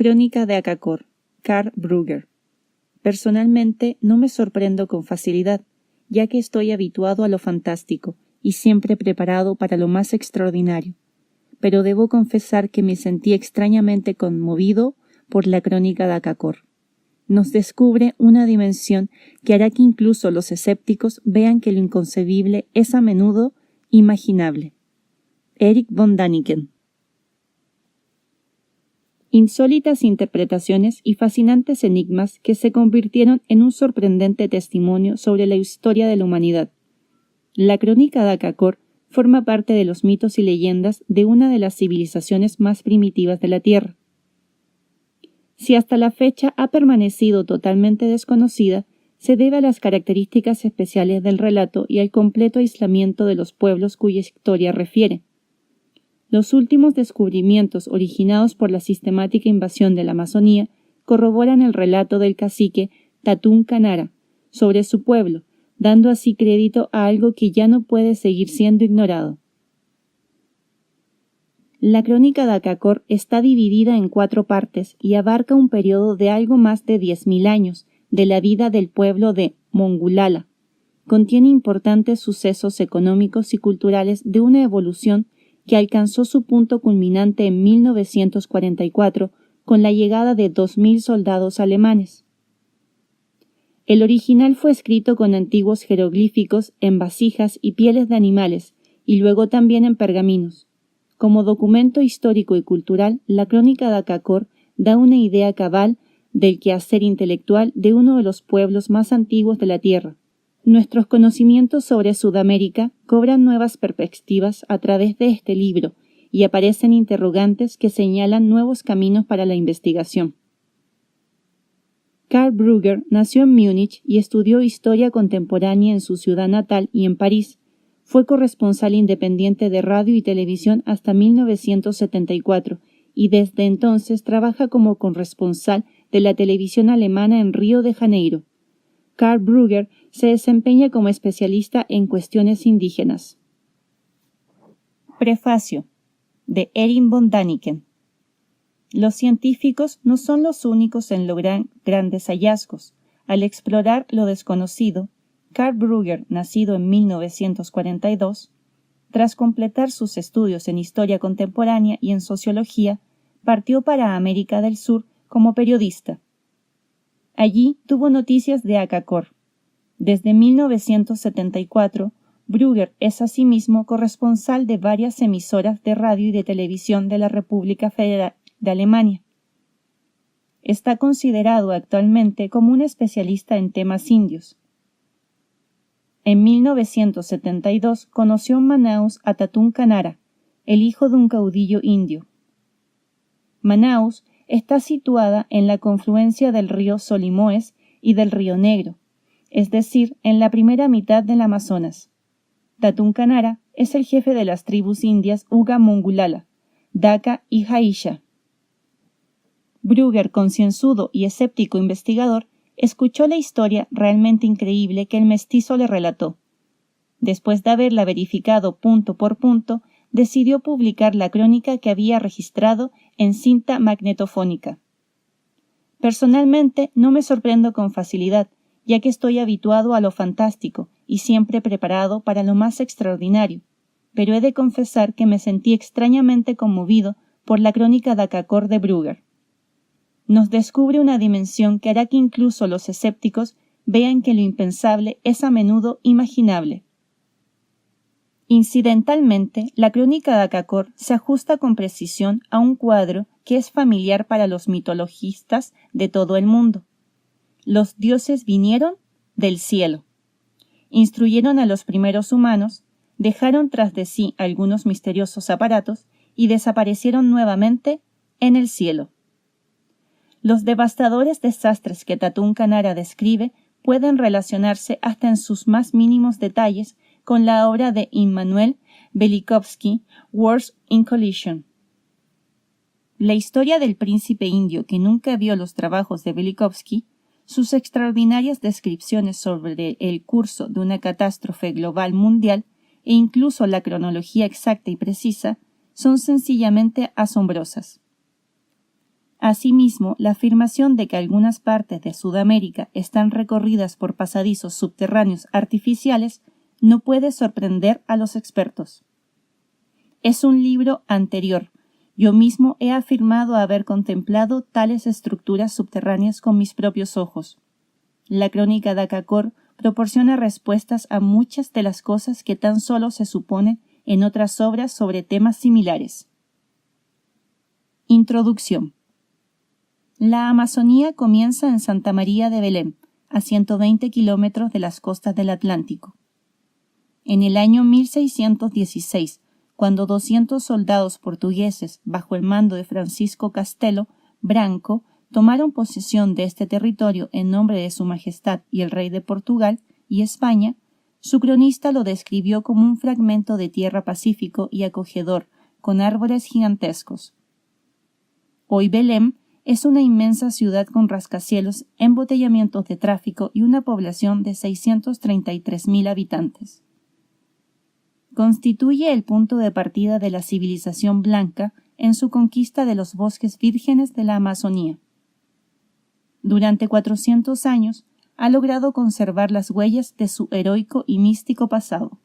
Crónica de Akakor, Karl Brugger. Personalmente no me sorprendo con facilidad, ya que estoy habituado a lo fantástico y siempre preparado para lo más extraordinario. Pero debo confesar que me sentí extrañamente conmovido por la Crónica de Akakor. Nos descubre una dimensión que hará que incluso los escépticos vean que lo inconcebible es a menudo imaginable. Erich von Däniken. Insólitas interpretaciones y fascinantes enigmas que se convirtieron en un sorprendente testimonio sobre la historia de la humanidad. La Crónica de Akakor forma parte de los mitos y leyendas de una de las civilizaciones más primitivas de la Tierra. Si hasta la fecha ha permanecido totalmente desconocida, se debe a las características especiales del relato y al completo aislamiento de los pueblos cuya historia refiere. Los últimos descubrimientos originados por la sistemática invasión de la Amazonía corroboran el relato del cacique Tatún Canara sobre su pueblo, dando así crédito a algo que ya no puede seguir siendo ignorado. La Crónica de Akakor está dividida en 4 partes y abarca un periodo de algo más de 10.000 años de la vida del pueblo de Mongulala. Contiene importantes sucesos económicos y culturales de una evolución que alcanzó su punto culminante en 1944 con la llegada de 2.000 soldados alemanes. El original fue escrito con antiguos jeroglíficos en vasijas y pieles de animales, y luego también en pergaminos. Como documento histórico y cultural, la Crónica de Akakor da una idea cabal del quehacer intelectual de uno de los pueblos más antiguos de la Tierra. Nuestros conocimientos sobre Sudamérica cobran nuevas perspectivas a través de este libro y aparecen interrogantes que señalan nuevos caminos para la investigación. Karl Brugger nació en Múnich y estudió historia contemporánea en su ciudad natal y en París. Fue corresponsal independiente de radio y televisión hasta 1974 y desde entonces trabaja como corresponsal de la televisión alemana en Río de Janeiro. Karl Brugger se desempeña como especialista en cuestiones indígenas. Prefacio de Erich von Däniken. Los científicos no son los únicos en lograr grandes hallazgos. Al explorar lo desconocido, Karl Brugger, nacido en 1942, tras completar sus estudios en historia contemporánea y en sociología, partió para América del Sur como periodista. Allí tuvo noticias de Akakor. Desde 1974, Brugger es asimismo corresponsal de varias emisoras de radio y de televisión de la República Federal de Alemania. Está considerado actualmente como un especialista en temas indios. En 1972 conoció en Manaus a Tatún Canara, el hijo de un caudillo indio. Manaus está situada en la confluencia del río Solimoes y del río Negro, es decir, en la primera mitad del Amazonas. Tatún Canara es el jefe de las tribus indias Uga Mongulala, Daka y Jaisha. Brugger, concienzudo y escéptico investigador, escuchó la historia realmente increíble que el mestizo le relató. Después de haberla verificado punto por punto, decidió publicar la crónica que había registrado en cinta magnetofónica. Personalmente no me sorprendo con facilidad, ya que estoy habituado a lo fantástico y siempre preparado para lo más extraordinario, pero he de confesar que me sentí extrañamente conmovido por la Crónica de Akakor de Brugger. Nos descubre una dimensión que hará que incluso los escépticos vean que lo impensable es a menudo imaginable. Incidentalmente, la Crónica de Akakor se ajusta con precisión a un cuadro que es familiar para los mitologistas de todo el mundo. Los dioses vinieron del cielo, instruyeron a los primeros humanos, dejaron tras de sí algunos misteriosos aparatos y desaparecieron nuevamente en el cielo. Los devastadores desastres que Tatún Canara describe pueden relacionarse hasta en sus más mínimos detalles con la obra de Immanuel Velikovsky, Wars in Collision. La historia del príncipe indio que nunca vio los trabajos de Velikovsky, sus extraordinarias descripciones sobre el curso de una catástrofe global mundial e incluso la cronología exacta y precisa son sencillamente asombrosas. Asimismo, la afirmación de que algunas partes de Sudamérica están recorridas por pasadizos subterráneos artificiales no puede sorprender a los expertos. Es un libro anterior. Yo mismo he afirmado haber contemplado tales estructuras subterráneas con mis propios ojos. La crónica de Akakor proporciona respuestas a muchas de las cosas que tan solo se suponen en otras obras sobre temas similares. Introducción. La Amazonía comienza en Santa María de Belém, a 120 kilómetros de las costas del Atlántico. En el año 1616, cuando 200 soldados portugueses, bajo el mando de Francisco Castelo Branco, tomaron posesión de este territorio en nombre de Su Majestad y el Rey de Portugal y España, su cronista lo describió como un fragmento de tierra pacífico y acogedor, con árboles gigantescos. Hoy Belém es una inmensa ciudad con rascacielos, embotellamientos de tráfico y una población de 633.000 habitantes. Constituye el punto de partida de la civilización blanca en su conquista de los bosques vírgenes de la Amazonía. Durante 400 años ha logrado conservar las huellas de su heroico y místico pasado.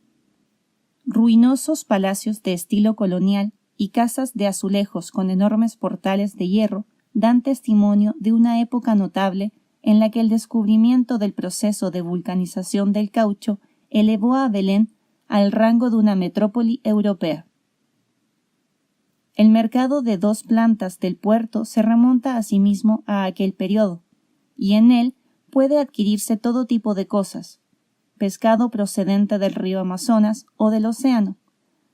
Ruinosos palacios de estilo colonial y casas de azulejos con enormes portales de hierro dan testimonio de una época notable en la que el descubrimiento del proceso de vulcanización del caucho elevó a Belén al rango de una metrópoli europea. El mercado de 2 plantas del puerto se remonta asimismo a aquel periodo, y en él puede adquirirse todo tipo de cosas: pescado procedente del río Amazonas o del océano,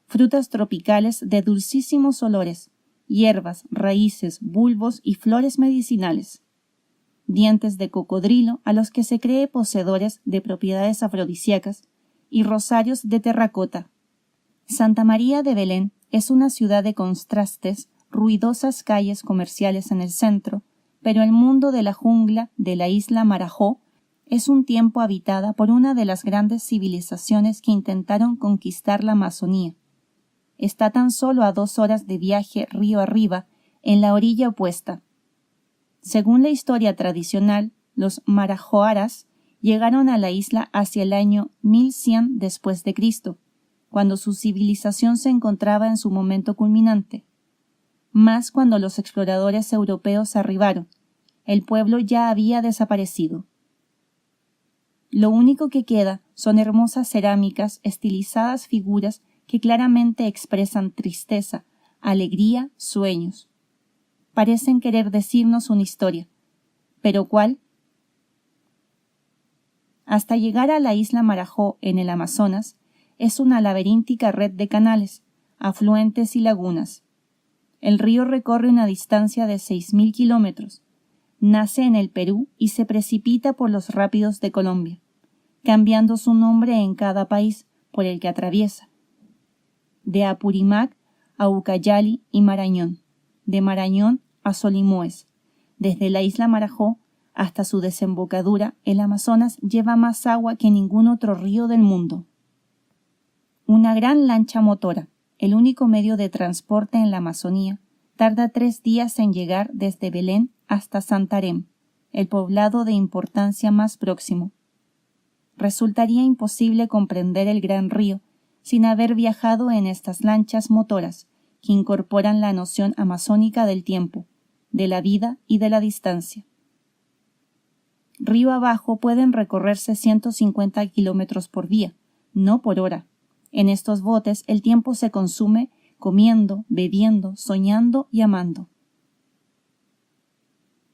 frutas tropicales de dulcísimos olores, hierbas, raíces, bulbos y flores medicinales, dientes de cocodrilo a los que se cree poseedores de propiedades afrodisíacas y rosarios de terracota. Santa María de Belén es una ciudad de contrastes, ruidosas calles comerciales en el centro, pero el mundo de la jungla de la isla Marajó es un tiempo habitada por una de las grandes civilizaciones que intentaron conquistar la Amazonía. Está tan solo a 2 horas de viaje río arriba, en la orilla opuesta. Según la historia tradicional, los marajoaras llegaron a la isla hacia el año 1100 después de Cristo, cuando su civilización se encontraba en su momento culminante. Mas cuando los exploradores europeos arribaron, el pueblo ya había desaparecido. Lo único que queda son hermosas cerámicas, estilizadas figuras que claramente expresan tristeza, alegría, sueños. Parecen querer decirnos una historia. ¿Pero cuál? Hasta llegar a la isla Marajó en el Amazonas, es una laberíntica red de canales, afluentes y lagunas. El río recorre una distancia de 6.000 kilómetros, nace en el Perú y se precipita por los rápidos de Colombia, cambiando su nombre en cada país por el que atraviesa. De Apurímac a Ucayali y Marañón, de Marañón a Solimoes. Desde la isla Marajó hasta su desembocadura, el Amazonas lleva más agua que ningún otro río del mundo. Una gran lancha motora, el único medio de transporte en la Amazonía, tarda 3 días en llegar desde Belén hasta Santarém, el poblado de importancia más próximo. Resultaría imposible comprender el gran río sin haber viajado en estas lanchas motoras que incorporan la noción amazónica del tiempo, de la vida y de la distancia. Río abajo pueden recorrerse 150 kilómetros por día, no por hora. En estos botes el tiempo se consume comiendo, bebiendo, soñando y amando.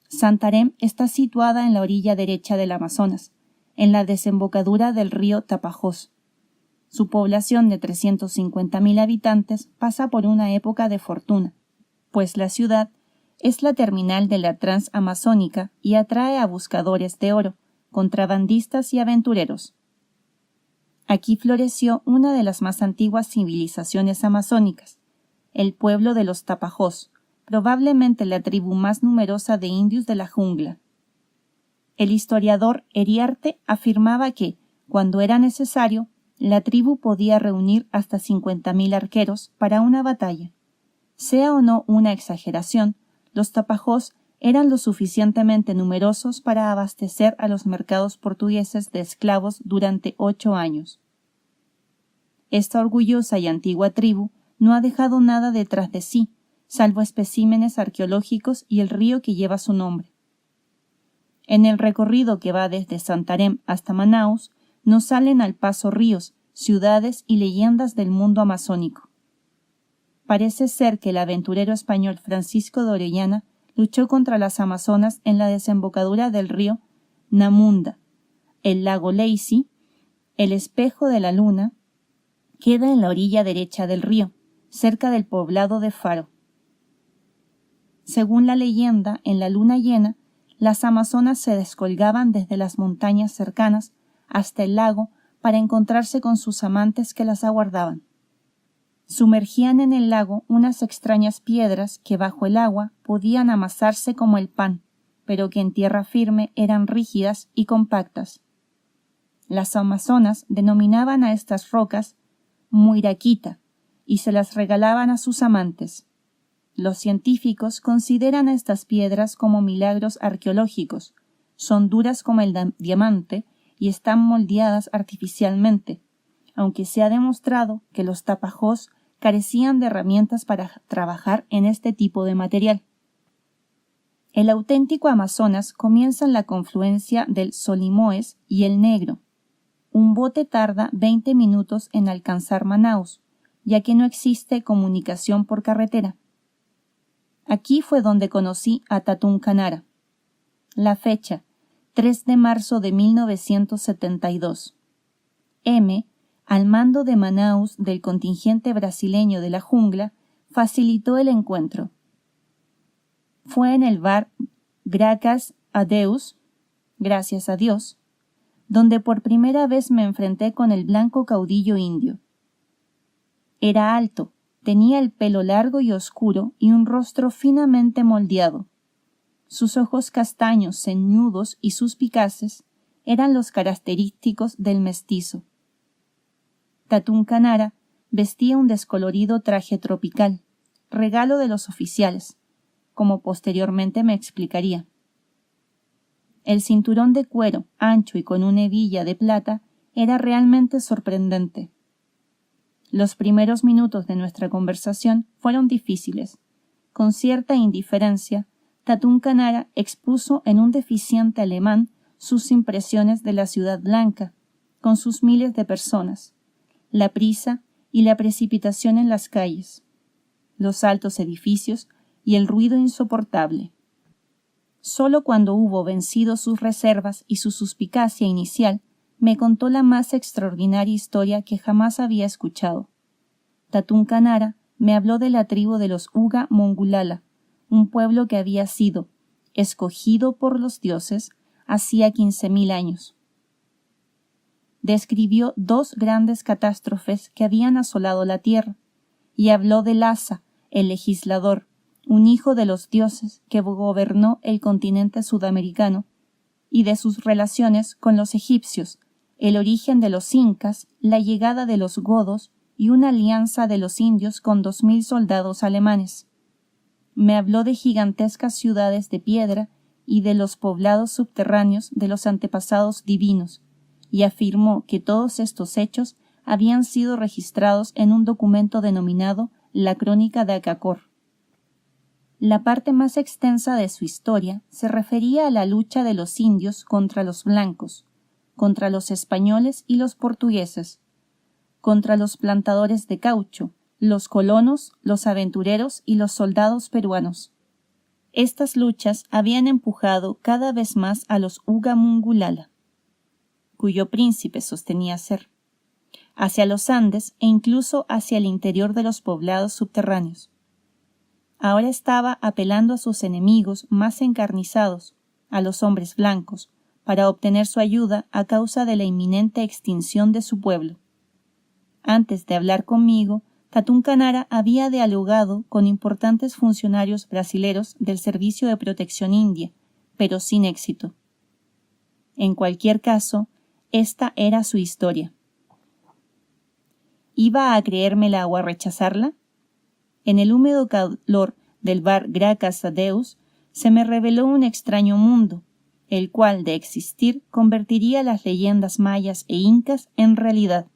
Santarém está situada en la orilla derecha del Amazonas, en la desembocadura del río Tapajós. Su población de 350.000 habitantes pasa por una época de fortuna, pues la ciudad es la terminal de la transamazónica y atrae a buscadores de oro, contrabandistas y aventureros. Aquí floreció una de las más antiguas civilizaciones amazónicas, el pueblo de los Tapajós, probablemente la tribu más numerosa de indios de la jungla. El historiador Eriarte afirmaba que, cuando era necesario, la tribu podía reunir hasta 50.000 arqueros para una batalla. Sea o no una exageración, los Tapajós eran lo suficientemente numerosos para abastecer a los mercados portugueses de esclavos durante 8 años. Esta orgullosa y antigua tribu no ha dejado nada detrás de sí, salvo especímenes arqueológicos y el río que lleva su nombre. En el recorrido que va desde Santarém hasta Manaus, nos salen al paso ríos, ciudades y leyendas del mundo amazónico. Parece ser que el aventurero español Francisco de Orellana luchó contra las amazonas en la desembocadura del río Namunda. El lago Lacey, el espejo de la luna, queda en la orilla derecha del río, cerca del poblado de Faro. Según la leyenda, en la luna llena, las amazonas se descolgaban desde las montañas cercanas hasta el lago para encontrarse con sus amantes que las aguardaban. Sumergían en el lago unas extrañas piedras que bajo el agua podían amasarse como el pan, pero que en tierra firme eran rígidas y compactas. Las amazonas denominaban a estas rocas muiraquita y se las regalaban a sus amantes. Los científicos consideran a estas piedras como milagros arqueológicos. Son duras como el diamante y están moldeadas artificialmente, aunque se ha demostrado que los tapajós carecían de herramientas para trabajar en este tipo de material. El auténtico Amazonas comienza en la confluencia del Solimoes y el Negro. Un bote tarda 20 minutos en alcanzar Manaus, ya que no existe comunicación por carretera. Aquí fue donde conocí a Tatún Canara. La fecha, 3 de marzo de 1972. M, al mando de Manaus del contingente brasileño de la jungla, facilitó el encuentro. Fue en el bar Graças a Deus, gracias a Dios, donde por primera vez me enfrenté con el blanco caudillo indio. Era alto, tenía el pelo largo y oscuro y un rostro finamente moldeado. Sus ojos castaños, ceñudos y suspicaces eran los característicos del mestizo. Tatún Canara vestía un descolorido traje tropical, regalo de los oficiales, como posteriormente me explicaría. El cinturón de cuero, ancho y con una hebilla de plata, era realmente sorprendente. Los primeros minutos de nuestra conversación fueron difíciles. Con cierta indiferencia, Tatún Canara expuso en un deficiente alemán sus impresiones de la Ciudad Blanca, con sus miles de personas, la prisa y la precipitación en las calles, los altos edificios y el ruido insoportable. Solo cuando hubo vencido sus reservas y su suspicacia inicial, me contó la más extraordinaria historia que jamás había escuchado. Tatún Canara me habló de la tribu de los Uga Mongulala, un pueblo que había sido escogido por los dioses hacía 15.000 años. Describió 2 grandes catástrofes que habían asolado la tierra, y habló de Lhasa, el legislador, un hijo de los dioses que gobernó el continente sudamericano, y de sus relaciones con los egipcios, el origen de los incas, la llegada de los godos y una alianza de los indios con 2.000 soldados alemanes. Me habló de gigantescas ciudades de piedra y de los poblados subterráneos de los antepasados divinos, y afirmó que todos estos hechos habían sido registrados en un documento denominado la Crónica de Acacor. La parte más extensa de su historia se refería a la lucha de los indios contra los blancos, contra los españoles y los portugueses, contra los plantadores de caucho, los colonos, los aventureros y los soldados peruanos. Estas luchas habían empujado cada vez más a los Uga Mongulala, cuyo príncipe sostenía ser, hacia los Andes e incluso hacia el interior de los poblados subterráneos. Ahora estaba apelando a sus enemigos más encarnizados, a los hombres blancos, para obtener su ayuda a causa de la inminente extinción de su pueblo. Antes de hablar conmigo, Tatún Canara había dialogado con importantes funcionarios brasileros del Servicio de Protección India, pero sin éxito. En cualquier caso, esta era su historia. ¿Iba a creérmela o a rechazarla? En el húmedo calor del bar Graças a Deus se me reveló un extraño mundo, el cual, de existir, convertiría las leyendas mayas e incas en realidad.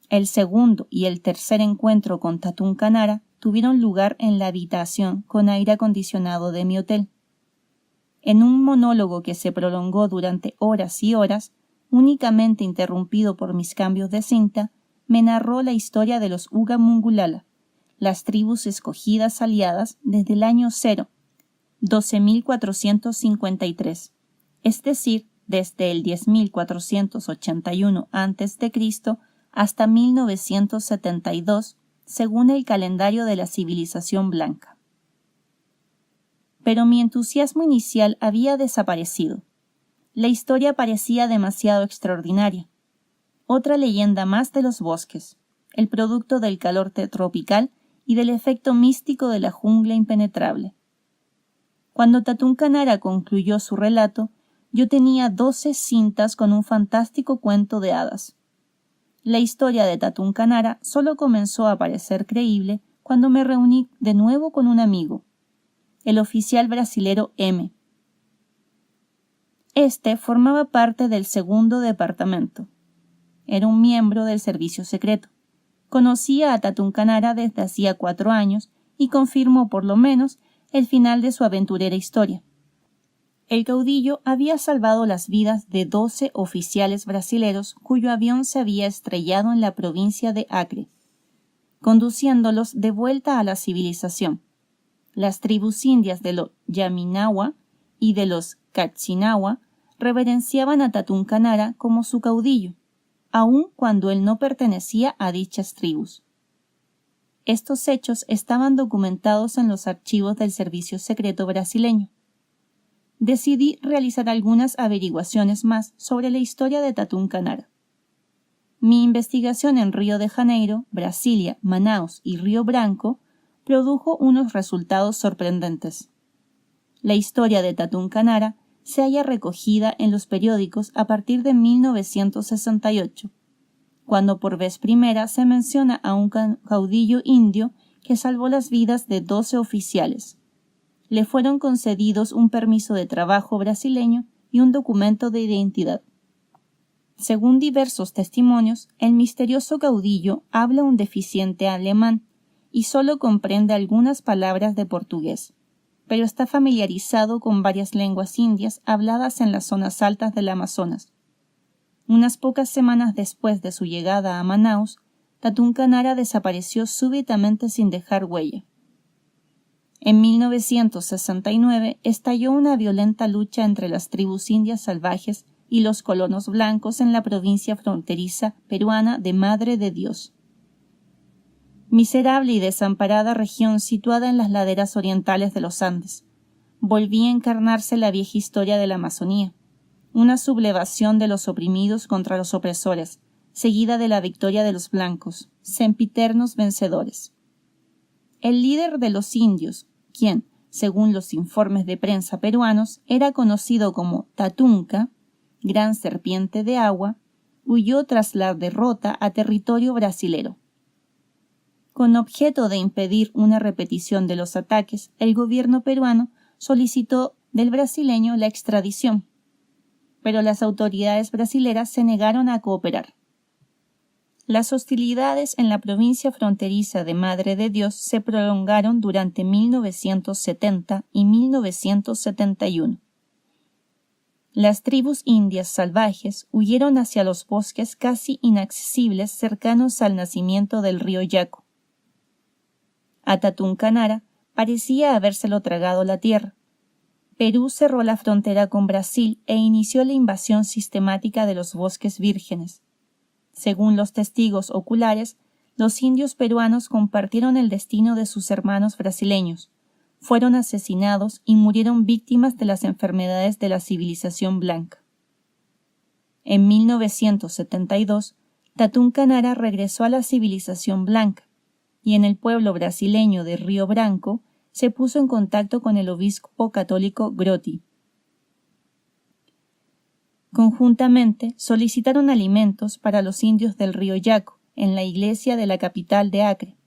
El segundo y el tercer encuentro con Tatún Canara tuvieron lugar en la habitación con aire acondicionado de mi hotel. En un monólogo que se prolongó durante horas y horas, únicamente interrumpido por mis cambios de cinta, me narró la historia de los Uga Mungulala, las tribus escogidas aliadas desde el año 0, 12.453, es decir, desde el 10.481 a.C. hasta 1972, según el calendario de la civilización blanca. Pero mi entusiasmo inicial había desaparecido. La historia parecía demasiado extraordinaria. Otra leyenda más de los bosques, el producto del calor tropical y del efecto místico de la jungla impenetrable. Cuando Tatún Canara concluyó su relato, yo tenía 12 cintas con un fantástico cuento de hadas. La historia de Tatún Canara solo comenzó a parecer creíble cuando me reuní de nuevo con un amigo, el oficial brasilero M. Este formaba parte del segundo departamento. Era un miembro del servicio secreto. Conocía a Tatún Canara desde hacía 4 años y confirmó por lo menos el final de su aventurera historia. El caudillo había salvado las vidas de 12 oficiales brasileros cuyo avión se había estrellado en la provincia de Acre, conduciéndolos de vuelta a la civilización. Las tribus indias de los Yaminawa y de los Cachinawa reverenciaban a Tatún Canara como su caudillo, aun cuando él no pertenecía a dichas tribus. Estos hechos estaban documentados en los archivos del Servicio Secreto brasileño. Decidí realizar algunas averiguaciones más sobre la historia de Tatún Canara. Mi investigación en Río de Janeiro, Brasilia, Manaus y Río Branco produjo unos resultados sorprendentes. La historia de Tatún Canara se halla recogida en los periódicos a partir de 1968, cuando por vez primera se menciona a un caudillo indio que salvó las vidas de 12 oficiales. Le fueron concedidos un permiso de trabajo brasileño y un documento de identidad. Según diversos testimonios, el misterioso caudillo habla un deficiente alemán y solo comprende algunas palabras de portugués, pero está familiarizado con varias lenguas indias habladas en las zonas altas del Amazonas. Unas pocas semanas después de su llegada a Manaus, Tatún Canara desapareció súbitamente sin dejar huella. En 1969 estalló una violenta lucha entre las tribus indias salvajes y los colonos blancos en la provincia fronteriza peruana de Madre de Dios. Miserable y desamparada región situada en las laderas orientales de los Andes, volvía a encarnarse la vieja historia de la Amazonía, una sublevación de los oprimidos contra los opresores, seguida de la victoria de los blancos, sempiternos vencedores. El líder de los indios, quien, según los informes de prensa peruanos, era conocido como Tatunca, gran serpiente de agua, huyó tras la derrota a territorio brasilero. Con objeto de impedir una repetición de los ataques, el gobierno peruano solicitó del brasileño la extradición, pero las autoridades brasileras se negaron a cooperar. Las hostilidades en la provincia fronteriza de Madre de Dios se prolongaron durante 1970 y 1971. Las tribus indias salvajes huyeron hacia los bosques casi inaccesibles cercanos al nacimiento del río Yaco. A Tatún Canara parecía habérselo tragado la tierra. Perú cerró la frontera con Brasil e inició la invasión sistemática de los bosques vírgenes. Según los testigos oculares, los indios peruanos compartieron el destino de sus hermanos brasileños, fueron asesinados y murieron víctimas de las enfermedades de la civilización blanca. En 1972, Tatún Canara regresó a la civilización blanca y en el pueblo brasileño de Río Branco se puso en contacto con el obispo católico Grotti. Conjuntamente solicitaron alimentos para los indios del río Yaco en la iglesia de la capital de Acre.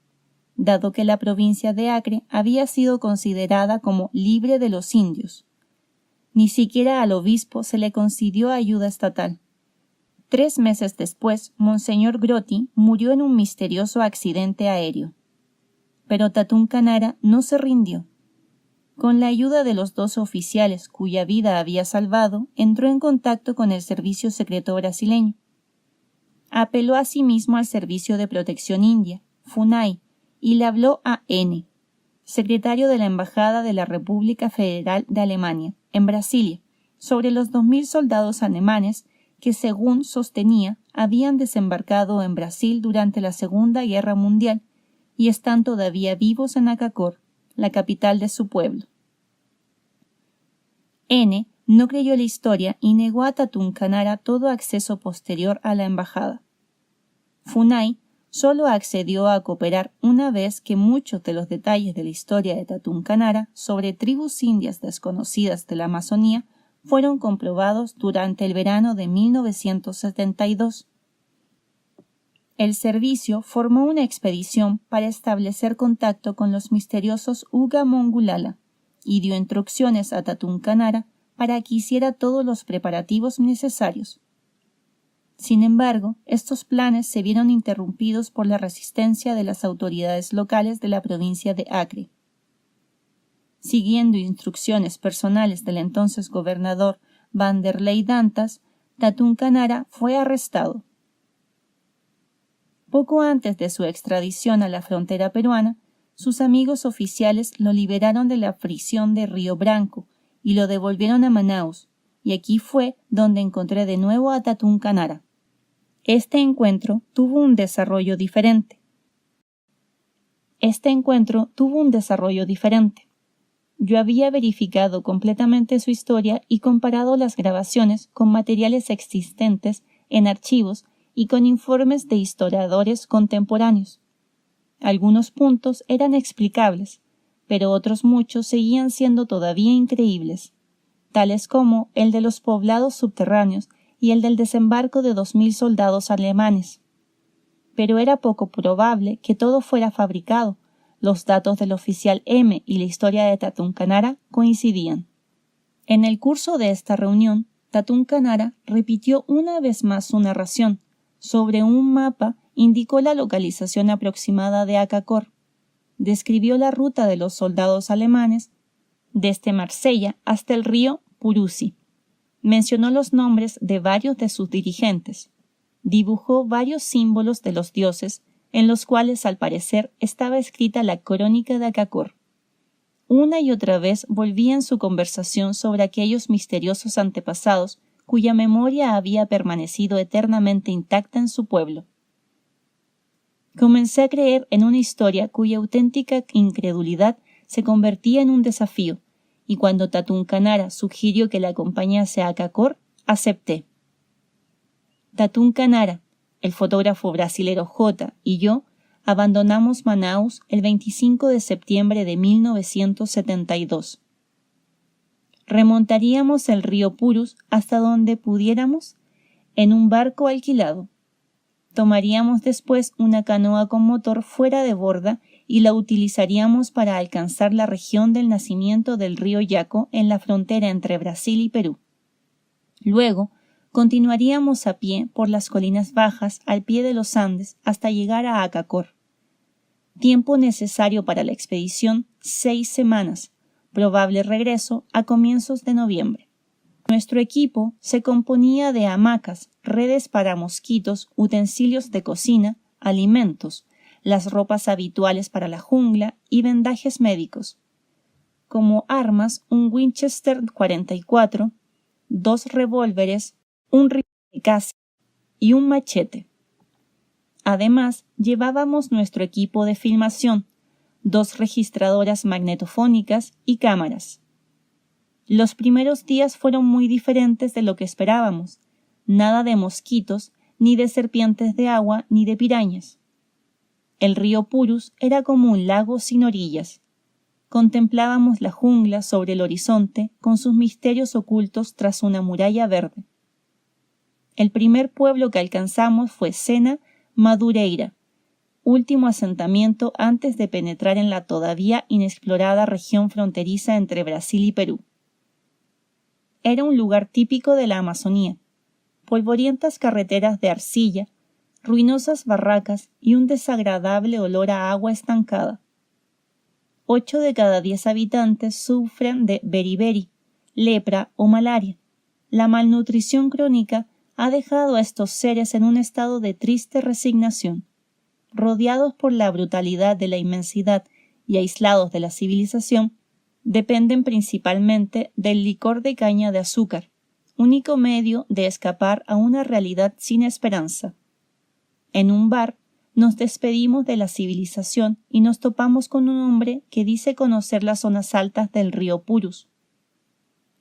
dado que la provincia de Acre había sido considerada como libre de los indios. Ni siquiera al obispo se le concedió ayuda estatal. 3 meses después, Monseñor Grotti murió en un misterioso accidente aéreo. Pero Tatún Canara no se rindió. Con la ayuda de los 2 oficiales cuya vida había salvado, entró en contacto con el servicio secreto brasileño. Apeló asimismo al Servicio de Protección India, FUNAI, y le habló a N., secretario de la Embajada de la República Federal de Alemania, en Brasilia, sobre los 2.000 soldados alemanes que, según sostenía, habían desembarcado en Brasil durante la Segunda Guerra Mundial y están todavía vivos en Acacor, la capital de su pueblo. N. no creyó la historia y negó a Tatún Canara todo acceso posterior a la embajada. FUNAI solo accedió a cooperar una vez que muchos de los detalles de la historia de Tatún Canara sobre tribus indias desconocidas de la Amazonía fueron comprobados durante el verano de 1972. El servicio formó una expedición para establecer contacto con los misteriosos Uga Mongulala y dio instrucciones a Tatún Canara para que hiciera todos los preparativos necesarios. Sin embargo, estos planes se vieron interrumpidos por la resistencia de las autoridades locales de la provincia de Acre. Siguiendo instrucciones personales del entonces gobernador Vanderlei Dantas, Tatún Canara fue arrestado. Poco antes de su extradición a la frontera peruana, sus amigos oficiales lo liberaron de la prisión de Río Branco y lo devolvieron a Manaus, y aquí fue donde encontré de nuevo a Tatún Canara. Este encuentro tuvo un desarrollo diferente. Yo había verificado completamente su historia y comparado las grabaciones con materiales existentes en archivos y con informes de historiadores contemporáneos. Algunos puntos eran explicables, pero otros muchos seguían siendo todavía increíbles, tales como el de los poblados subterráneos y el del desembarco de 2.000 soldados alemanes. Pero era poco probable que todo fuera fabricado. Los datos del oficial M y la historia de Tatún Canara coincidían. En el curso de esta reunión, Tatún Canara repitió una vez más su narración. Sobre un mapa indicó la localización aproximada de Acacor. Describió la ruta de los soldados alemanes desde Marsella hasta el río Purusí. Mencionó los nombres de varios de sus dirigentes. Dibujó varios símbolos de los dioses, en los cuales al parecer estaba escrita la crónica de Acacor. Una y otra vez volvía en su conversación sobre aquellos misteriosos antepasados cuya memoria había permanecido eternamente intacta en su pueblo. Comencé a creer en una historia cuya auténtica incredulidad se convertía en un desafío, y cuando Tatún Canara sugirió que la acompañase a Acacor, acepté. Tatún Canara, el fotógrafo brasilero J. y yo abandonamos Manaus el 25 de septiembre de 1972. Remontaríamos el río Purus hasta donde pudiéramos en un barco alquilado. Tomaríamos después una canoa con motor fuera de borda y la utilizaríamos para alcanzar la región del nacimiento del río Yaco en la frontera entre Brasil y Perú. Luego, continuaríamos a pie por las colinas bajas al pie de los Andes hasta llegar a Acacor. Tiempo necesario para la expedición, 6 semanas, probable regreso a comienzos de noviembre. Nuestro equipo se componía de hamacas, redes para mosquitos, utensilios de cocina, alimentos, las ropas habituales para la jungla y vendajes médicos. Como armas, un Winchester 44, 2 revólveres, un rifle de caza y un machete. Además, llevábamos nuestro equipo de filmación, 2 registradoras magnetofónicas y cámaras. Los primeros días fueron muy diferentes de lo que esperábamos. Nada de mosquitos, ni de serpientes de agua, ni de pirañas. El río Purus era como un lago sin orillas. Contemplábamos la jungla sobre el horizonte con sus misterios ocultos tras una muralla verde. El primer pueblo que alcanzamos fue Sena Madureira, último asentamiento antes de penetrar en la todavía inexplorada región fronteriza entre Brasil y Perú. Era un lugar típico de la Amazonía, polvorientas carreteras de arcilla, ruinosas barracas y un desagradable olor a agua estancada. 8 de cada 10 habitantes sufren de beriberi, lepra o malaria. La malnutrición crónica ha dejado a estos seres en un estado de triste resignación. Rodeados por la brutalidad de la inmensidad y aislados de la civilización, dependen principalmente del licor de caña de azúcar, único medio de escapar a una realidad sin esperanza. En un bar, nos despedimos de la civilización y nos topamos con un hombre que dice conocer las zonas altas del río Purus.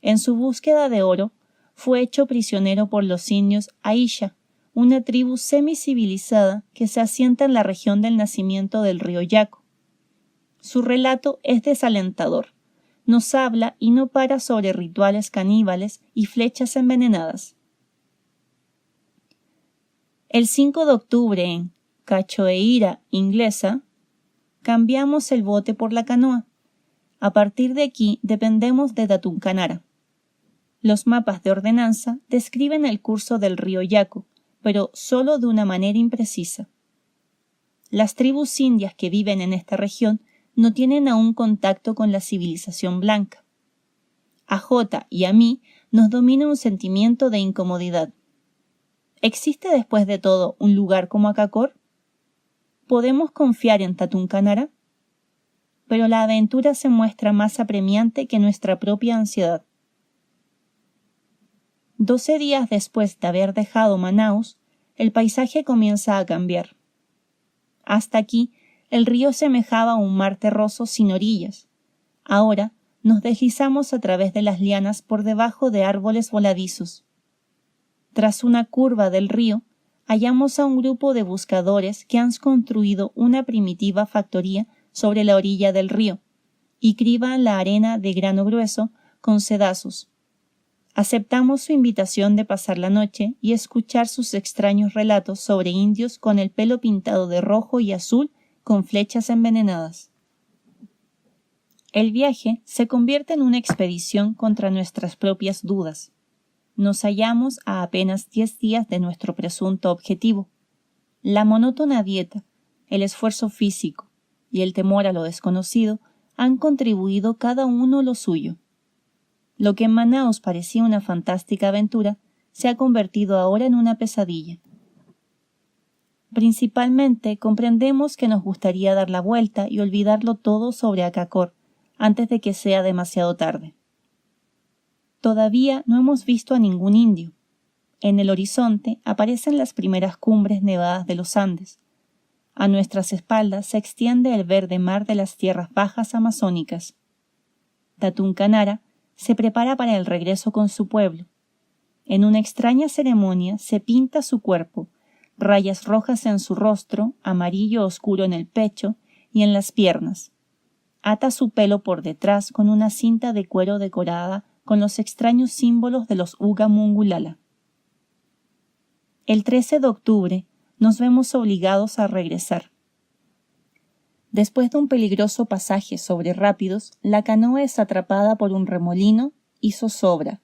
En su búsqueda de oro, fue hecho prisionero por los indios Aisha, una tribu semicivilizada que se asienta en la región del nacimiento del río Yaco. Su relato es desalentador. Nos habla y no para sobre rituales caníbales y flechas envenenadas. El 5 de octubre en Cachoeira Inglesa, cambiamos el bote por la canoa. A partir de aquí dependemos de Tatuncanara. Los mapas de ordenanza describen el curso del río Yaco, pero solo de una manera imprecisa. Las tribus indias que viven en esta región no tienen aún contacto con la civilización blanca. A Jota y a mí nos domina un sentimiento de incomodidad. ¿Existe después de todo un lugar como Acacor? ¿Podemos confiar en Tatuncanara? Pero la aventura se muestra más apremiante que nuestra propia ansiedad. 12 días después de haber dejado Manaus, el paisaje comienza a cambiar. Hasta aquí, el río semejaba a un mar terroso sin orillas. Ahora nos deslizamos a través de las lianas por debajo de árboles voladizos. Tras una curva del río, hallamos a un grupo de buscadores que han construido una primitiva factoría sobre la orilla del río y criban la arena de grano grueso con cedazos. Aceptamos su invitación de pasar la noche y escuchar sus extraños relatos sobre indios con el pelo pintado de rojo y azul con flechas envenenadas. El viaje se convierte en una expedición contra nuestras propias dudas. Nos hallamos a apenas 10 días de nuestro presunto objetivo. La monótona dieta, el esfuerzo físico y el temor a lo desconocido han contribuido cada uno lo suyo. Lo que en Manaus parecía una fantástica aventura se ha convertido ahora en una pesadilla. Principalmente comprendemos que nos gustaría dar la vuelta y olvidarlo todo sobre Acacor antes de que sea demasiado tarde. Todavía no hemos visto a ningún indio. En el horizonte aparecen las primeras cumbres nevadas de los Andes. A nuestras espaldas se extiende el verde mar de las tierras bajas amazónicas. Tatuncanara se prepara para el regreso con su pueblo. En una extraña ceremonia se pinta su cuerpo, rayas rojas en su rostro, amarillo oscuro en el pecho y en las piernas. Ata su pelo por detrás con una cinta de cuero decorada con los extraños símbolos de los Uga Mungulala. El 13 de octubre nos vemos obligados a regresar. Después de un peligroso pasaje sobre rápidos, la canoa es atrapada por un remolino y zozobra.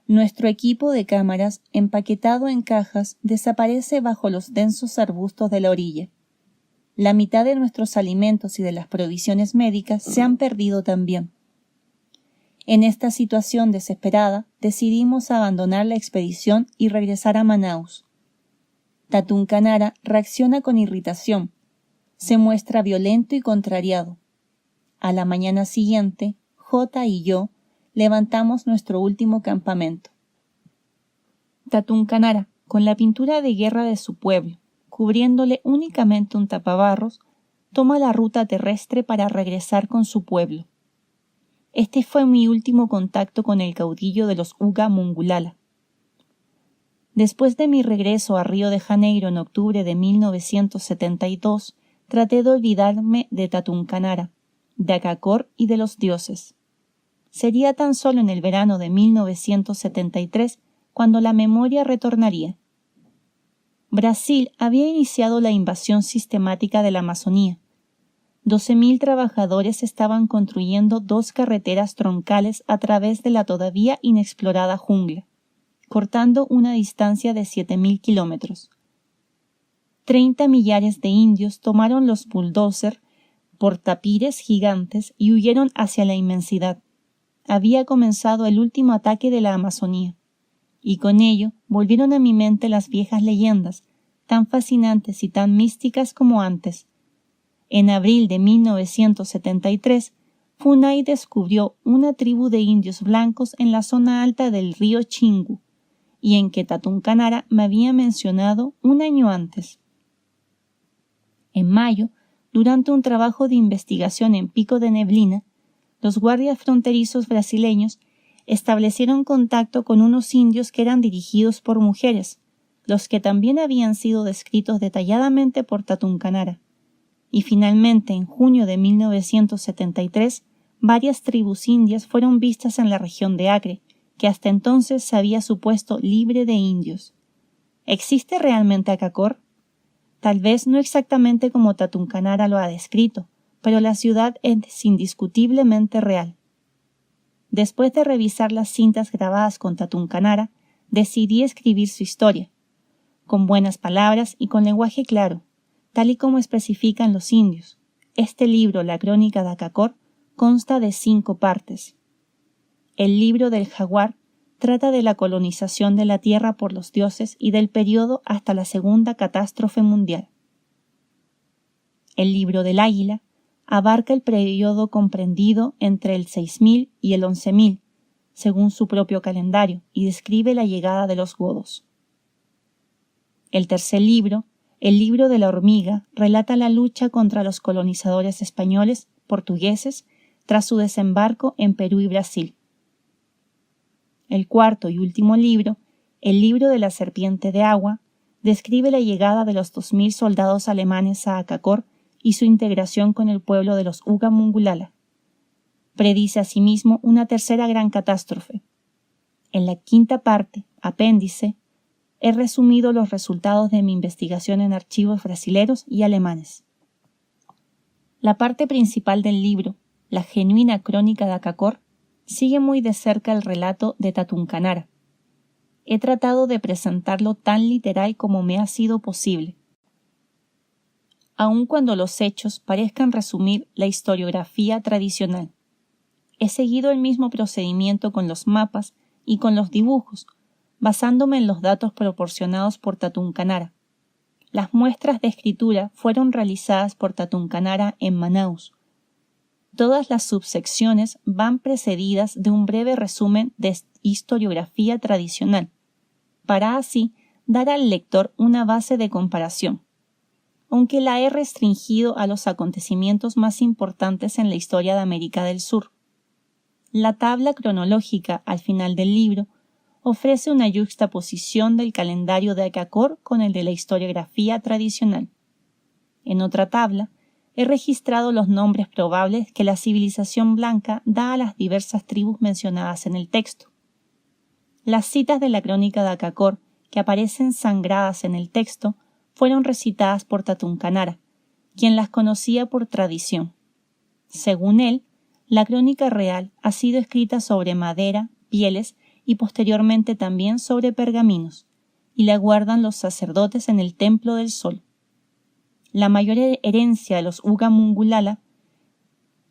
Nuestro equipo de cámaras, empaquetado en cajas, desaparece bajo los densos arbustos de la orilla. La mitad de nuestros alimentos y de las provisiones médicas se han perdido también. En esta situación desesperada, decidimos abandonar la expedición y regresar a Manaus. Tatuncanara reacciona con irritación. Se muestra violento y contrariado. A la mañana siguiente, Jota y yo levantamos nuestro último campamento. Tatuncanara, con la pintura de guerra de su pueblo, cubriéndole únicamente un tapabarros, toma la ruta terrestre para regresar con su pueblo. Este fue mi último contacto con el caudillo de los Uga Mungulala. Después de mi regreso a Río de Janeiro en octubre de 1972, traté de olvidarme de Tatuncanara, de Acacor y de los dioses. Sería tan solo en el verano de 1973 cuando la memoria retornaría. Brasil había iniciado la invasión sistemática de la Amazonía. 12.000 trabajadores estaban construyendo 2 carreteras troncales a través de la todavía inexplorada jungla, cortando una distancia de 7.000 kilómetros. 30 millares de indios tomaron los bulldozers, portapires gigantes, y huyeron hacia la inmensidad. Había comenzado el último ataque de la Amazonía, y con ello volvieron a mi mente las viejas leyendas, tan fascinantes y tan místicas como antes. En abril de 1973, Funai descubrió una tribu de indios blancos en la zona alta del río Chingu, y en que Tatunkanara me había mencionado un año antes. En mayo, durante un trabajo de investigación en Pico de Neblina, los guardias fronterizos brasileños establecieron contacto con unos indios que eran dirigidos por mujeres, los que también habían sido descritos detalladamente por Tatunkanara. Y finalmente, en junio de 1973, varias tribus indias fueron vistas en la región de Acre, que hasta entonces se había supuesto libre de indios. ¿Existe realmente Acacor? Tal vez no exactamente como Tatunkanara lo ha descrito, pero la ciudad es indiscutiblemente real. Después de revisar las cintas grabadas con Tatunkanara, decidí escribir su historia, con buenas palabras y con lenguaje claro, tal y como especifican los indios. Este libro, La Crónica de Acacor, consta de 5 partes. El libro del jaguar trata de la colonización de la tierra por los dioses y del periodo hasta la segunda catástrofe mundial. El libro del águila abarca el periodo comprendido entre el 6000 y el 11000, según su propio calendario, y describe la llegada de los godos. El tercer libro, el libro de la hormiga, relata la lucha contra los colonizadores españoles, portugueses, tras su desembarco en Perú y Brasil. El cuarto y último libro, el libro de la serpiente de agua, describe la llegada de los 2000 soldados alemanes a Acacor y su integración con el pueblo de los Uga Mungulala. Predice asimismo una tercera gran catástrofe. En la quinta parte, apéndice, he resumido los resultados de mi investigación en archivos brasileros y alemanes. La parte principal del libro, la genuina crónica de Acacor, sigue muy de cerca el relato de Tatunkanara. He tratado de presentarlo tan literal como me ha sido posible, aun cuando los hechos parezcan resumir la historiografía tradicional. He seguido el mismo procedimiento con los mapas y con los dibujos, basándome en los datos proporcionados por Tatunkanara. Las muestras de escritura fueron realizadas por Tatunkanara en Manaus. Todas las subsecciones van precedidas de un breve resumen de historiografía tradicional, para así dar al lector una base de comparación, aunque la he restringido a los acontecimientos más importantes en la historia de América del Sur. La tabla cronológica al final del libro ofrece una yuxtaposición del calendario de Acacor con el de la historiografía tradicional. En otra tabla, he registrado los nombres probables que la civilización blanca da a las diversas tribus mencionadas en el texto. Las citas de la crónica de Acacor, que aparecen sangradas en el texto, fueron recitadas por Tatunkanara, quien las conocía por tradición. Según él, la crónica real ha sido escrita sobre madera, pieles y posteriormente también sobre pergaminos, y la guardan los sacerdotes en el Templo del Sol. La mayor herencia de los Uga Mungulala,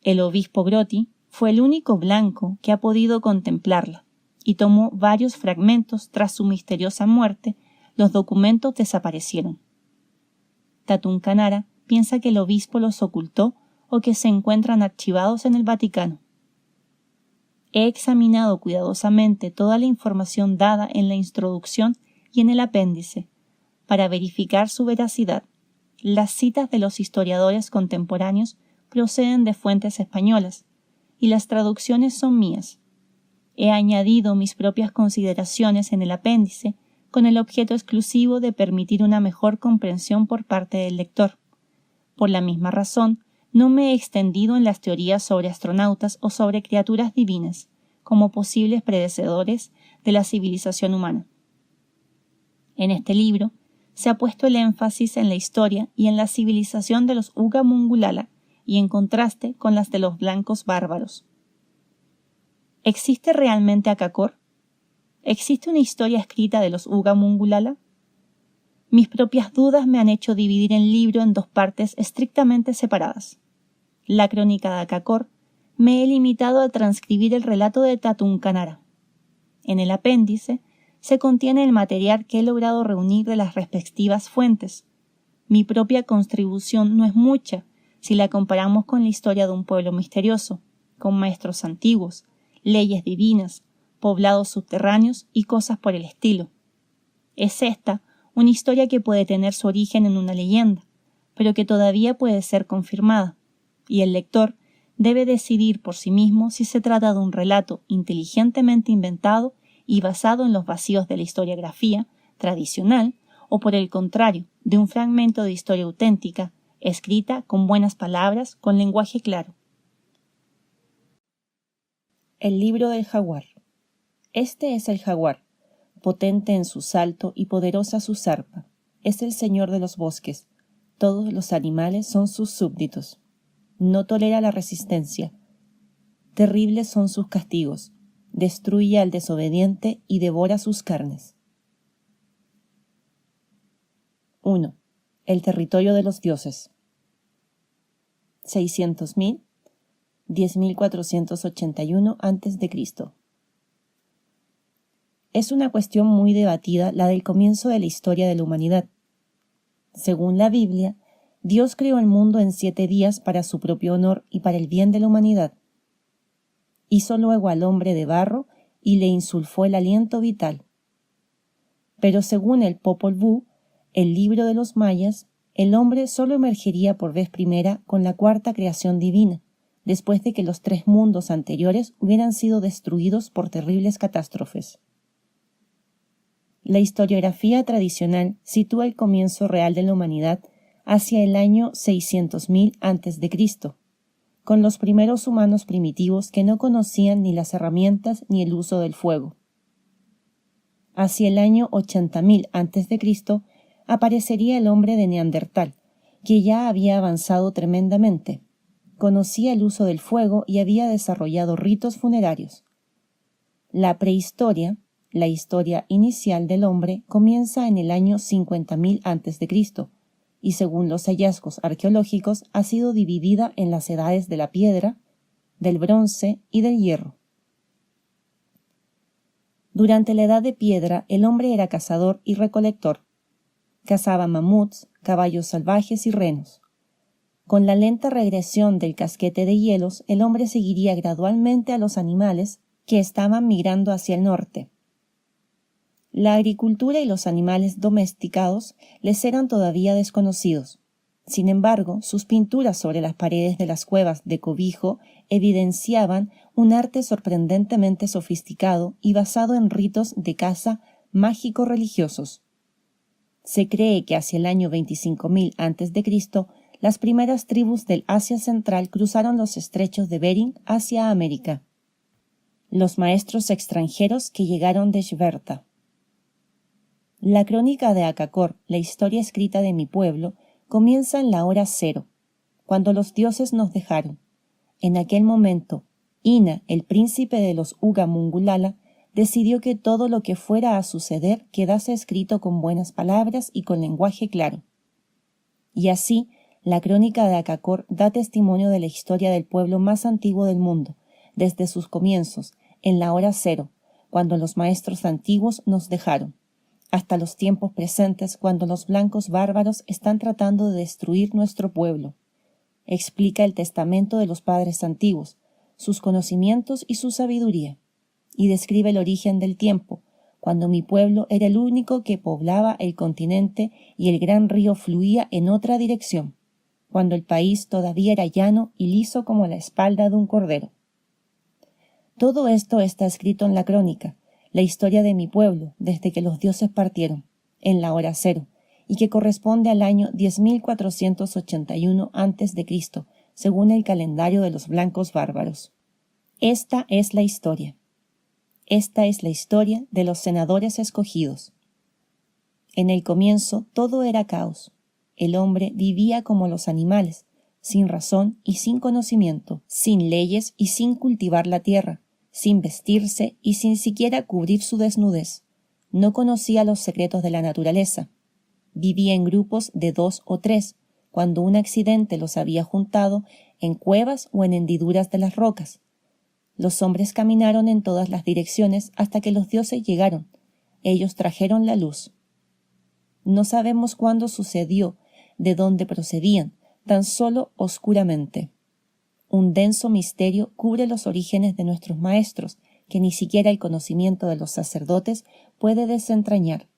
el obispo Groti, fue el único blanco que ha podido contemplarla, y tomó varios fragmentos. Tras su misteriosa muerte, los documentos desaparecieron. Tatunkanara piensa que el obispo los ocultó o que se encuentran archivados en el Vaticano. He examinado cuidadosamente toda la información dada en la introducción y en el apéndice, para verificar su veracidad. Las citas de los historiadores contemporáneos proceden de fuentes españolas, y las traducciones son mías. He añadido mis propias consideraciones en el apéndice con el objeto exclusivo de permitir una mejor comprensión por parte del lector. Por la misma razón, no me he extendido en las teorías sobre astronautas o sobre criaturas divinas, como posibles predecesores de la civilización humana. En este libro se ha puesto el énfasis en la historia y en la civilización de los Uga Mungulala y en contraste con las de los blancos bárbaros. ¿Existe realmente Akakor? ¿Existe una historia escrita de los Uga Mungulala? Mis propias dudas me han hecho dividir el libro en dos partes estrictamente separadas. La crónica de Akakor me he limitado a transcribir el relato de Tatun Kanara. En el apéndice se contiene el material que he logrado reunir de las respectivas fuentes. Mi propia contribución no es mucha si la comparamos con la historia de un pueblo misterioso, con maestros antiguos, leyes divinas, poblados subterráneos y cosas por el estilo. Es esta una historia que puede tener su origen en una leyenda, pero que todavía puede ser confirmada, y el lector debe decidir por sí mismo si se trata de un relato inteligentemente inventado y basado en los vacíos de la historiografía tradicional, o por el contrario, de un fragmento de historia auténtica, escrita con buenas palabras, con lenguaje claro. El libro del jaguar. Este es el jaguar, potente en su salto y poderosa su zarpa. Es el señor de los bosques. Todos los animales son sus súbditos. No tolera la resistencia. Terribles son sus castigos. Destruye al desobediente y devora sus carnes. 1. El territorio de los dioses. 600.000, 10.481 a.C. Es una cuestión muy debatida la del comienzo de la historia de la humanidad. Según la Biblia, Dios creó el mundo en 7 días para su propio honor y para el bien de la humanidad. Hizo luego al hombre de barro y le insulfó el aliento vital. Pero según el Popol Vuh, el libro de los mayas, el hombre solo emergería por vez primera con la 4ª creación divina, después de que los 3 mundos anteriores hubieran sido destruidos por terribles catástrofes. La historiografía tradicional sitúa el comienzo real de la humanidad hacia el año 600.000 a.C., con los primeros humanos primitivos que no conocían ni las herramientas ni el uso del fuego. Hacia el año 80.000 a.C. aparecería el hombre de Neandertal, que ya había avanzado tremendamente. Conocía el uso del fuego y había desarrollado ritos funerarios. La prehistoria, la historia inicial del hombre, comienza en el año 50.000 a.C., y según los hallazgos arqueológicos ha sido dividida en las edades de la piedra, del bronce y del hierro. Durante la edad de piedra el hombre era cazador y recolector. Cazaba mamuts, caballos salvajes y renos. Con la lenta regresión del casquete de hielos, el hombre seguiría gradualmente a los animales que estaban migrando hacia el norte. La agricultura y los animales domesticados les eran todavía desconocidos. Sin embargo, sus pinturas sobre las paredes de las cuevas de cobijo evidenciaban un arte sorprendentemente sofisticado y basado en ritos de caza mágico-religiosos. Se cree que hacia el año 25.000 a.C., las primeras tribus del Asia Central cruzaron los estrechos de Bering hacia América. Los maestros extranjeros que llegaron de Shverta. La crónica de Akakor, la historia escrita de mi pueblo, comienza en la hora cero, cuando los dioses nos dejaron. En aquel momento, Ina, el príncipe de los Uga Mungulala, decidió que todo lo que fuera a suceder quedase escrito con buenas palabras y con lenguaje claro. Y así, la crónica de Akakor da testimonio de la historia del pueblo más antiguo del mundo, desde sus comienzos, en la hora cero, cuando los maestros antiguos nos dejaron, hasta los tiempos presentes cuando los blancos bárbaros están tratando de destruir nuestro pueblo. Explica el testamento de los padres antiguos, sus conocimientos y su sabiduría, y describe el origen del tiempo, cuando mi pueblo era el único que poblaba el continente y el gran río fluía en otra dirección, cuando el país todavía era llano y liso como la espalda de un cordero. Todo esto está escrito en la crónica, la historia de mi pueblo desde que los dioses partieron, en la hora cero, y que corresponde al año 10.481 a.C., según el calendario de los blancos bárbaros. Esta es la historia. Esta es la historia de los senadores escogidos. En el comienzo todo era caos. El hombre vivía como los animales, sin razón y sin conocimiento, sin leyes y sin cultivar la tierra, sin vestirse y sin siquiera cubrir su desnudez. No conocía los secretos de la naturaleza. Vivía en grupos de 2 o 3, cuando un accidente los había juntado en cuevas o en hendiduras de las rocas. Los hombres caminaron en todas las direcciones hasta que los dioses llegaron. Ellos trajeron la luz. No sabemos cuándo sucedió, de dónde procedían, tan solo oscuramente. Un denso misterio cubre los orígenes de nuestros maestros, que ni siquiera el conocimiento de los sacerdotes puede desentrañar.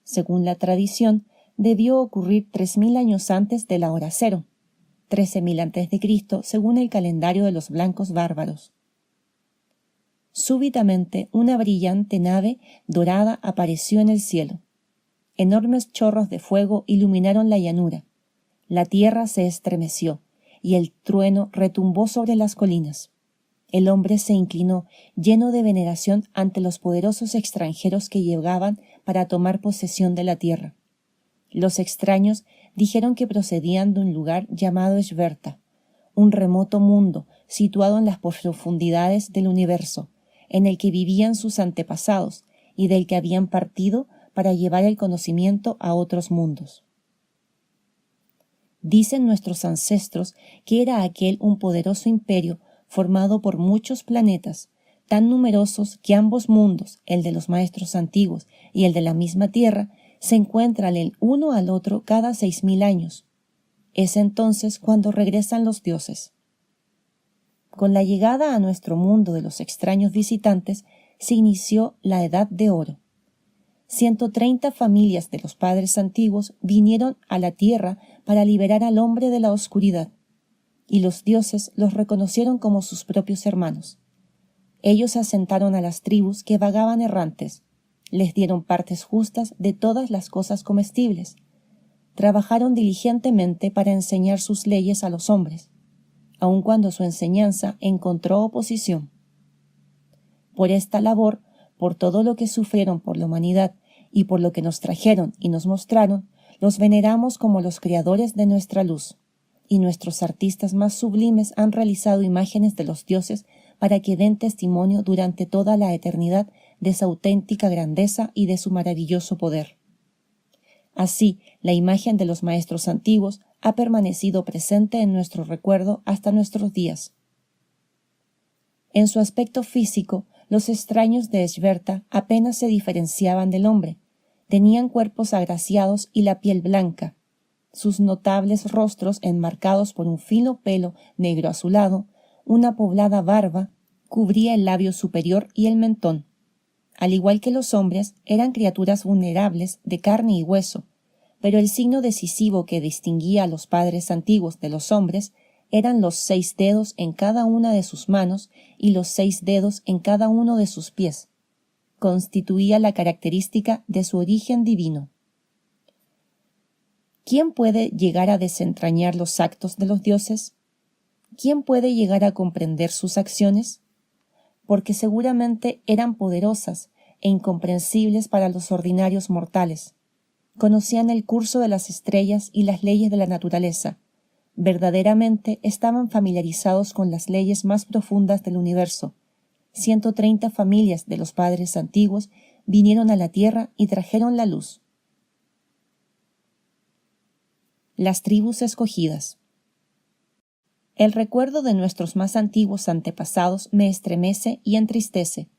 Según la tradición, debió ocurrir 3000 años antes de la hora cero, 13.000 a.C. según el calendario de los blancos bárbaros. Súbitamente una brillante nave dorada apareció en el cielo. Enormes chorros de fuego iluminaron la llanura. La tierra se estremeció y el trueno retumbó sobre las colinas. El hombre se inclinó, lleno de veneración, ante los poderosos extranjeros que llegaban para tomar posesión de la tierra. Los extraños dijeron que procedían de un lugar llamado Esberta, un remoto mundo situado en las profundidades del universo, en el que vivían sus antepasados y del que habían partido para llevar el conocimiento a otros mundos. Dicen nuestros ancestros que era aquel un poderoso imperio formado por muchos planetas, tan numerosos que ambos mundos, el de los maestros antiguos y el de la misma Tierra, se encuentran el uno al otro cada 6000 años. Es entonces cuando regresan los dioses. Con la llegada a nuestro mundo de los extraños visitantes, se inició la Edad de Oro. 130 familias de los padres antiguos vinieron a la tierra para liberar al hombre de la oscuridad, y los dioses los reconocieron como sus propios hermanos. Ellos asentaron a las tribus que vagaban errantes, les dieron partes justas de todas las cosas comestibles, trabajaron diligentemente para enseñar sus leyes a los hombres, aun cuando su enseñanza encontró oposición. Por esta labor, por todo lo que sufrieron por la humanidad y por lo que nos trajeron y nos mostraron, los veneramos como los creadores de nuestra luz, y nuestros artistas más sublimes han realizado imágenes de los dioses para que den testimonio durante toda la eternidad de su auténtica grandeza y de su maravilloso poder. Así, la imagen de los maestros antiguos ha permanecido presente en nuestro recuerdo hasta nuestros días. En su aspecto físico, los extraños de Esberta apenas se diferenciaban del hombre. Tenían cuerpos agraciados y la piel blanca. Sus notables rostros, enmarcados por un fino pelo negro azulado, una poblada barba, cubría el labio superior y el mentón. Al igual que los hombres, eran criaturas vulnerables de carne y hueso, pero el signo decisivo que distinguía a los padres antiguos de los hombres eran los 6 dedos en cada una de sus manos y los 6 dedos en cada uno de sus pies. Constituía la característica de su origen divino. ¿Quién puede llegar a desentrañar los actos de los dioses? ¿Quién puede llegar a comprender sus acciones? Porque seguramente eran poderosas e incomprensibles para los ordinarios mortales. Conocían el curso de las estrellas y las leyes de la naturaleza. Verdaderamente estaban familiarizados con las leyes más profundas del universo. 130 familias de los padres antiguos vinieron a la tierra y trajeron la luz. Las tribus escogidas. El recuerdo de nuestros más antiguos antepasados me estremece y entristece.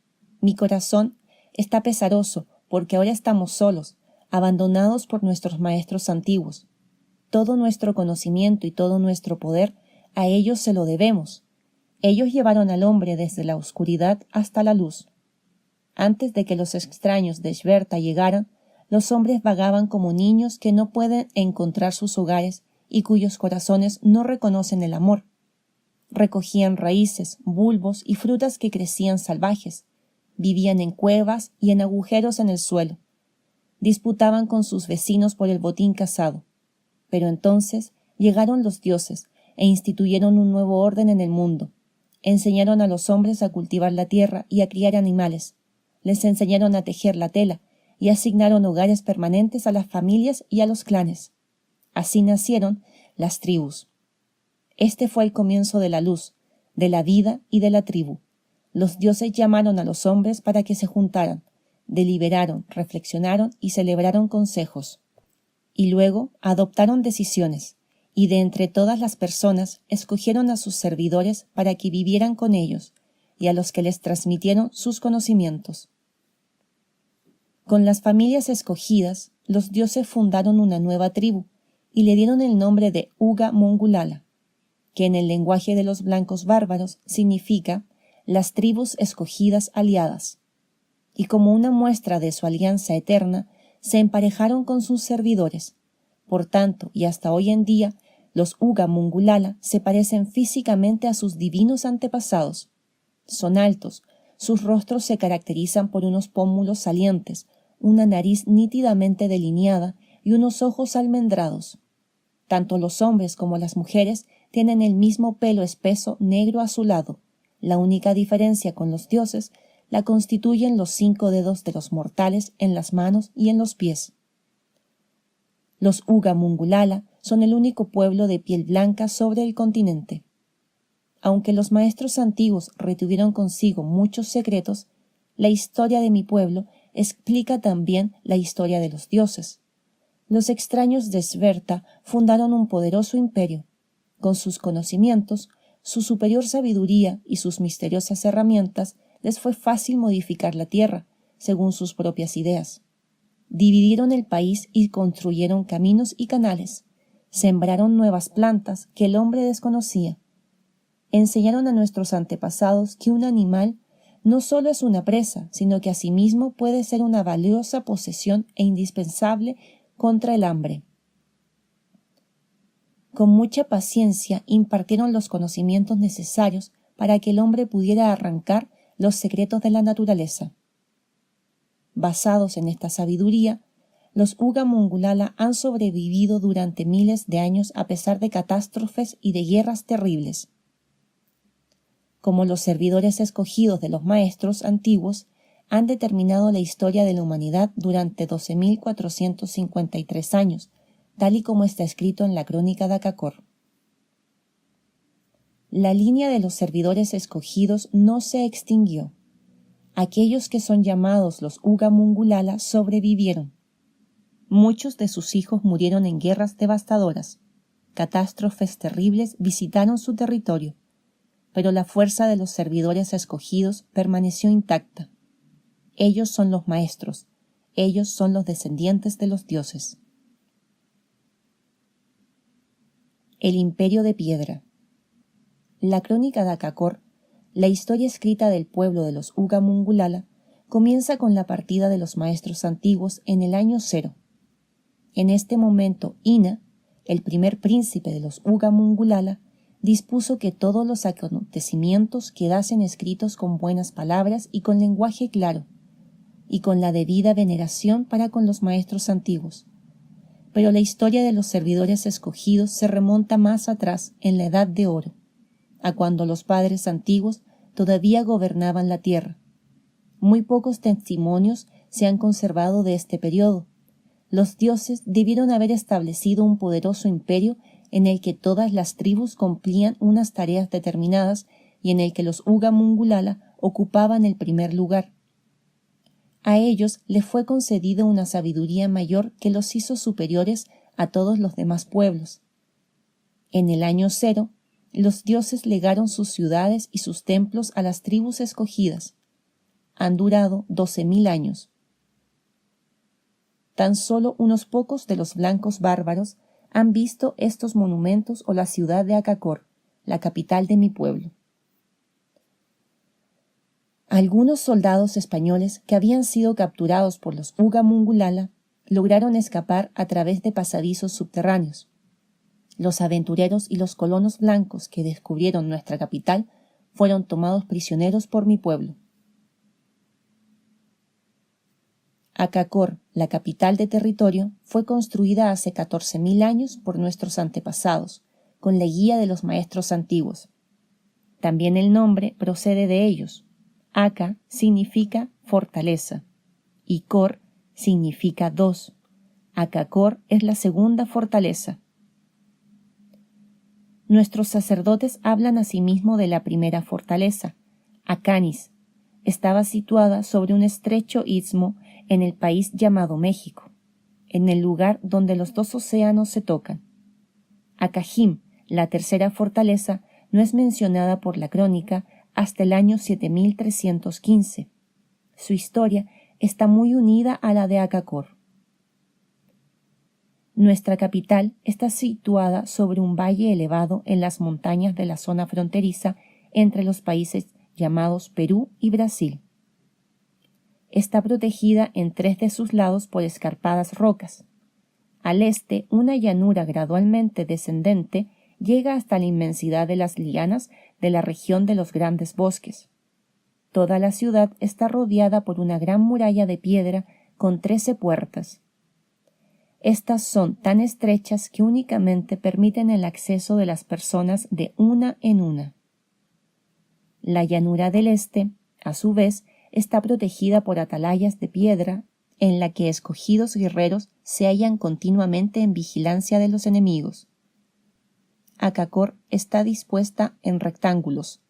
Mi corazón está pesaroso porque ahora estamos solos, abandonados por nuestros maestros antiguos. Todo nuestro conocimiento y todo nuestro poder a ellos se lo debemos. Ellos llevaron al hombre desde la oscuridad hasta la luz. Antes de que los extraños de Esberta llegaran, los hombres vagaban como niños que no pueden encontrar sus hogares y cuyos corazones no reconocen el amor. Recogían raíces, bulbos y frutas que crecían salvajes. Vivían en cuevas y en agujeros en el suelo. Disputaban con sus vecinos por el botín cazado. Pero entonces llegaron los dioses e instituyeron un nuevo orden en el mundo. Enseñaron a los hombres a cultivar la tierra y a criar animales. Les enseñaron a tejer la tela y asignaron hogares permanentes a las familias y a los clanes. Así nacieron las tribus. Este fue el comienzo de la luz, de la vida y de la tribu. Los dioses llamaron a los hombres para que se juntaran, deliberaron, reflexionaron y celebraron consejos. Y luego adoptaron decisiones, y de entre todas las personas escogieron a sus servidores para que vivieran con ellos, y a los que les transmitieron sus conocimientos. Con las familias escogidas, los dioses fundaron una nueva tribu, y le dieron el nombre de Uga Mongulala, que en el lenguaje de los blancos bárbaros significa las tribus escogidas aliadas. Y como una muestra de su alianza eterna, se emparejaron con sus servidores. Por tanto, y hasta hoy en día, los Uga Mongulala se parecen físicamente a sus divinos antepasados. Son altos, sus rostros se caracterizan por unos pómulos salientes, una nariz nítidamente delineada y unos ojos almendrados. Tanto los hombres como las mujeres tienen el mismo pelo espeso negro azulado. La única diferencia con los dioses la constituyen los 5 dedos de los mortales en las manos y en los pies. Los Uga Mongulala son el único pueblo de piel blanca sobre el continente. Aunque los maestros antiguos retuvieron consigo muchos secretos, la historia de mi pueblo explica también la historia de los dioses. Los extraños de Sverta fundaron un poderoso imperio. Con sus conocimientos, su superior sabiduría y sus misteriosas herramientas, les fue fácil modificar la tierra, según sus propias ideas. Dividieron el país y construyeron caminos y canales. Sembraron nuevas plantas que el hombre desconocía. Enseñaron a nuestros antepasados que un animal no solo es una presa, sino que asimismo puede ser una valiosa posesión e indispensable contra el hambre. Con mucha paciencia impartieron los conocimientos necesarios para que el hombre pudiera arrancar los secretos de la naturaleza. Basados en esta sabiduría, los Uga Mongulala han sobrevivido durante miles de años a pesar de catástrofes y de guerras terribles. Como los servidores escogidos de los maestros antiguos, han determinado la historia de la humanidad durante 12.453 años, tal y como está escrito en la Crónica de Akakor. La línea de los servidores escogidos no se extinguió. Aquellos que son llamados los Uga Mongulala sobrevivieron. Muchos de sus hijos murieron en guerras devastadoras. Catástrofes terribles visitaron su territorio, pero la fuerza de los servidores escogidos permaneció intacta. Ellos son los maestros, ellos son los descendientes de los dioses. El Imperio de Piedra. La Crónica de Akakor, la historia escrita del pueblo de los Uga Mongulala, comienza con la partida de los maestros antiguos en el año 0. En este momento, Ina, el primer príncipe de los Uga Mongulala, dispuso que todos los acontecimientos quedasen escritos con buenas palabras y con lenguaje claro, y con la debida veneración para con los maestros antiguos. Pero la historia de los servidores escogidos se remonta más atrás, en la Edad de Oro, a cuando los padres antiguos todavía gobernaban la tierra. Muy pocos testimonios se han conservado de este periodo. Los dioses debieron haber establecido un poderoso imperio en el que todas las tribus cumplían unas tareas determinadas y en el que los Uga Mongulala ocupaban el primer lugar. A ellos les fue concedida una sabiduría mayor que los hizo superiores a todos los demás pueblos. En el año 0, los dioses legaron sus ciudades y sus templos a las tribus escogidas. Han durado 12.000 años. Tan solo unos pocos de los blancos bárbaros han visto estos monumentos o la ciudad de Akakor, la capital de mi pueblo. Algunos soldados españoles que habían sido capturados por los Uga Mongulala lograron escapar a través de pasadizos subterráneos. Los aventureros y los colonos blancos que descubrieron nuestra capital fueron tomados prisioneros por mi pueblo. Akakor, la capital de territorio, fue construida hace 14.000 años por nuestros antepasados, con la guía de los maestros antiguos. También el nombre procede de ellos. Aka significa fortaleza y Kor significa dos. Acacor es la segunda fortaleza. Nuestros sacerdotes hablan asimismo de la primera fortaleza, Acanis. Estaba situada sobre un estrecho istmo en el país llamado México, en el lugar donde los dos océanos se tocan. Acajim, la tercera fortaleza, no es mencionada por la crónica hasta el año 7315. Su historia está muy unida a la de Acacor. Nuestra capital está situada sobre un valle elevado en las montañas de la zona fronteriza entre los países llamados Perú y Brasil. Está protegida en tres de sus lados por escarpadas rocas. Al este, una llanura gradualmente descendente llega hasta la inmensidad de las lianas de la región de los grandes bosques. Toda la ciudad está rodeada por una gran muralla de piedra con 13 puertas. Estas son tan estrechas que únicamente permiten el acceso de las personas de una en una. La llanura del este, a su vez, está protegida por atalayas de piedra en la que escogidos guerreros se hallan continuamente en vigilancia de los enemigos. Acacor está dispuesta en rectángulos.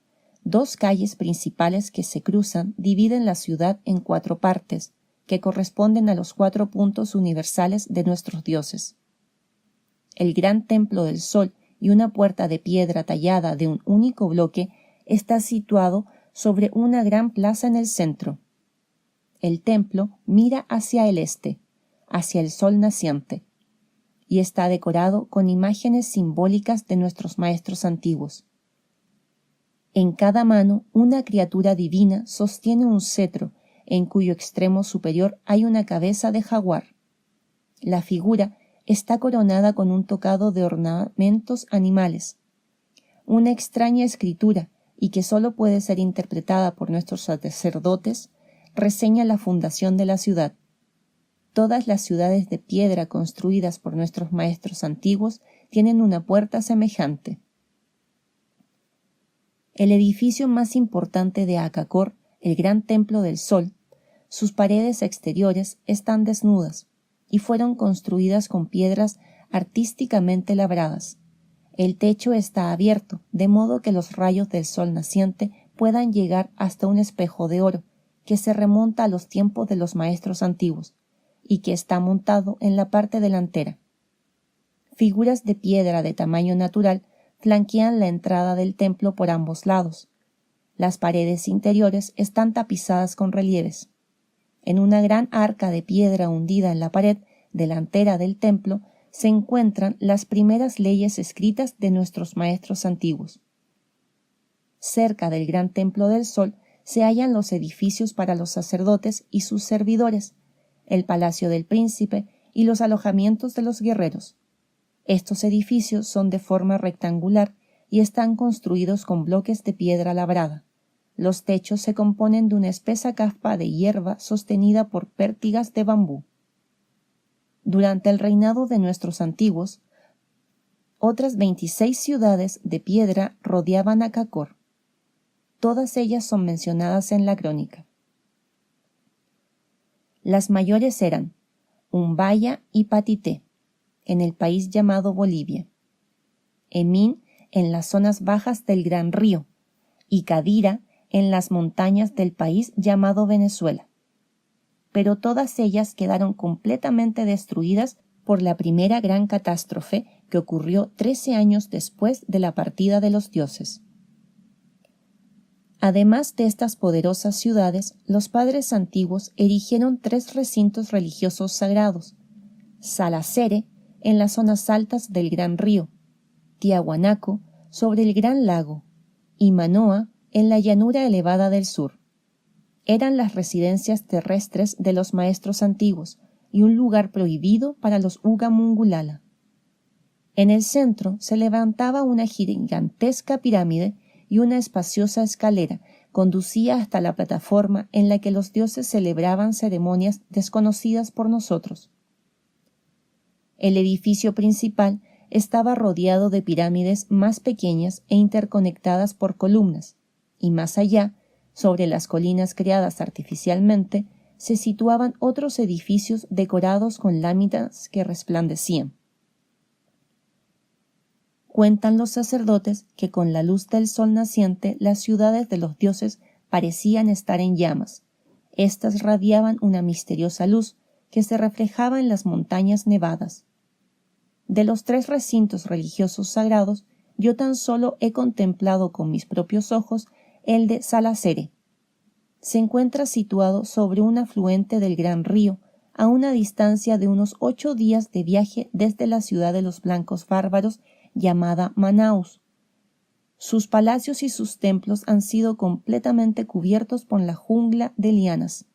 Dos calles principales que se cruzan dividen la ciudad en 4 partes, que corresponden a los 4 puntos universales de nuestros dioses. El gran templo del sol y una puerta de piedra tallada de un único bloque está situado sobre una gran plaza en el centro. El templo mira hacia el este, hacia el sol naciente, y está decorado con imágenes simbólicas de nuestros maestros antiguos. En cada mano una criatura divina sostiene un cetro en cuyo extremo superior hay una cabeza de jaguar. La figura está coronada con un tocado de ornamentos animales. Una extraña escritura, y que sólo puede ser interpretada por nuestros sacerdotes, reseña la fundación de la ciudad. Todas las ciudades de piedra construidas por nuestros maestros antiguos tienen una puerta semejante. El edificio más importante de Acacor, el Gran Templo del Sol, sus paredes exteriores están desnudas y fueron construidas con piedras artísticamente labradas. El techo está abierto, de modo que los rayos del sol naciente puedan llegar hasta un espejo de oro, que se remonta a los tiempos de los maestros antiguos, y que está montado en la parte delantera. Figuras de piedra de tamaño natural flanquean la entrada del templo por ambos lados. Las paredes interiores están tapizadas con relieves. En una gran arca de piedra hundida en la pared delantera del templo se encuentran las primeras leyes escritas de nuestros maestros antiguos. Cerca del gran templo del sol se hallan los edificios para los sacerdotes y sus servidores, el palacio del príncipe y los alojamientos de los guerreros. Estos edificios son de forma rectangular y están construidos con bloques de piedra labrada. Los techos se componen de una espesa capa de hierba sostenida por pértigas de bambú. Durante el reinado de nuestros antiguos, otras 26 ciudades de piedra rodeaban a Acacor. Todas ellas son mencionadas en la crónica. Las mayores eran Umbaya y Patité, en el país llamado Bolivia, Emín en las zonas bajas del Gran Río y Cadira en las montañas del país llamado Venezuela. Pero todas ellas quedaron completamente destruidas por la primera gran catástrofe que ocurrió 13 años después de la partida de los dioses. Además de estas poderosas ciudades, los padres antiguos erigieron 3 recintos religiosos sagrados: Salacere, en las zonas altas del Gran Río, Tiahuanaco, sobre el Gran Lago, y Manoa, en la llanura elevada del sur. Eran las residencias terrestres de los maestros antiguos y un lugar prohibido para los Uga Mungulala. En el centro se levantaba una gigantesca pirámide y una espaciosa escalera conducía hasta la plataforma en la que los dioses celebraban ceremonias desconocidas por nosotros. El edificio principal estaba rodeado de pirámides más pequeñas e interconectadas por columnas, y más allá, sobre las colinas creadas artificialmente, se situaban otros edificios decorados con láminas que resplandecían. Cuentan los sacerdotes que con la luz del sol naciente las ciudades de los dioses parecían estar en llamas. Estas radiaban una misteriosa luz que se reflejaba en las montañas nevadas. De los 3 recintos religiosos sagrados, yo tan solo he contemplado con mis propios ojos el de Salacere. Se encuentra situado sobre un afluente del gran río, a una distancia de unos 8 días de viaje desde la ciudad de los blancos bárbaros llamada Manaus. Sus palacios y sus templos han sido completamente cubiertos por la jungla de lianas.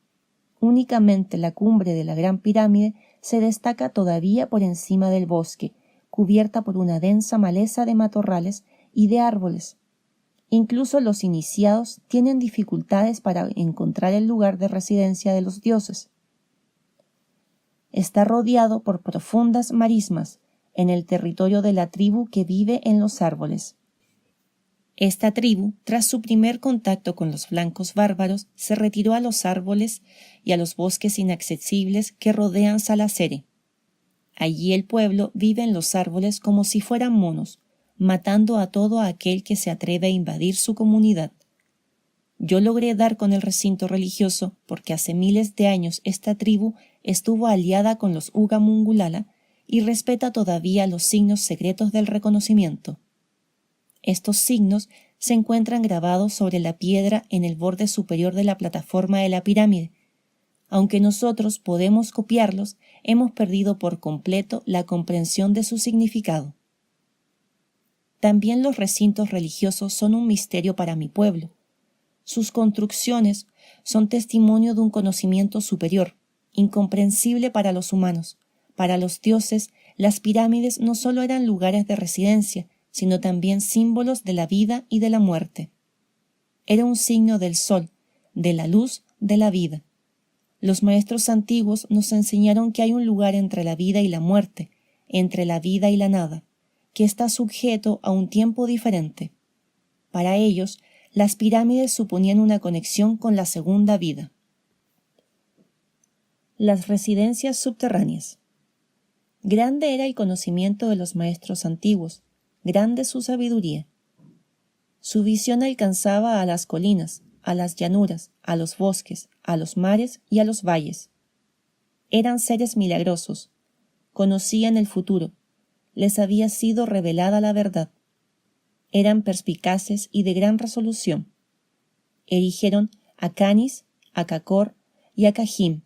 Únicamente la cumbre de la Gran Pirámide se destaca todavía por encima del bosque, cubierta por una densa maleza de matorrales y de árboles. Incluso los iniciados tienen dificultades para encontrar el lugar de residencia de los dioses. Está rodeado por profundas marismas en el territorio de la tribu que vive en los árboles. Esta tribu, tras su primer contacto con los blancos bárbaros, se retiró a los árboles y a los bosques inaccesibles que rodean Salacere. Allí el pueblo vive en los árboles como si fueran monos, matando a todo aquel que se atreve a invadir su comunidad. Yo logré dar con el recinto religioso porque hace miles de años esta tribu estuvo aliada con los Uga Mungulala y respeta todavía los signos secretos del reconocimiento. Estos signos se encuentran grabados sobre la piedra en el borde superior de la plataforma de la pirámide. Aunque nosotros podemos copiarlos, hemos perdido por completo la comprensión de su significado. También los recintos religiosos son un misterio para mi pueblo. Sus construcciones son testimonio de un conocimiento superior, incomprensible para los humanos. Para los dioses, las pirámides no solo eran lugares de residencia, sino también símbolos de la vida y de la muerte. Era un signo del sol, de la luz, de la vida. Los maestros antiguos nos enseñaron que hay un lugar entre la vida y la muerte, entre la vida y la nada, que está sujeto a un tiempo diferente. Para ellos, las pirámides suponían una conexión con la segunda vida. Las residencias subterráneas. Grande era el conocimiento de los maestros antiguos, grande su sabiduría. Su visión alcanzaba a las colinas, a las llanuras, a los bosques, a los mares y a los valles. Eran seres milagrosos, conocían el futuro, les había sido revelada la verdad. Eran perspicaces y de gran resolución. Erigieron a Canis, a Cacor y a Cajim.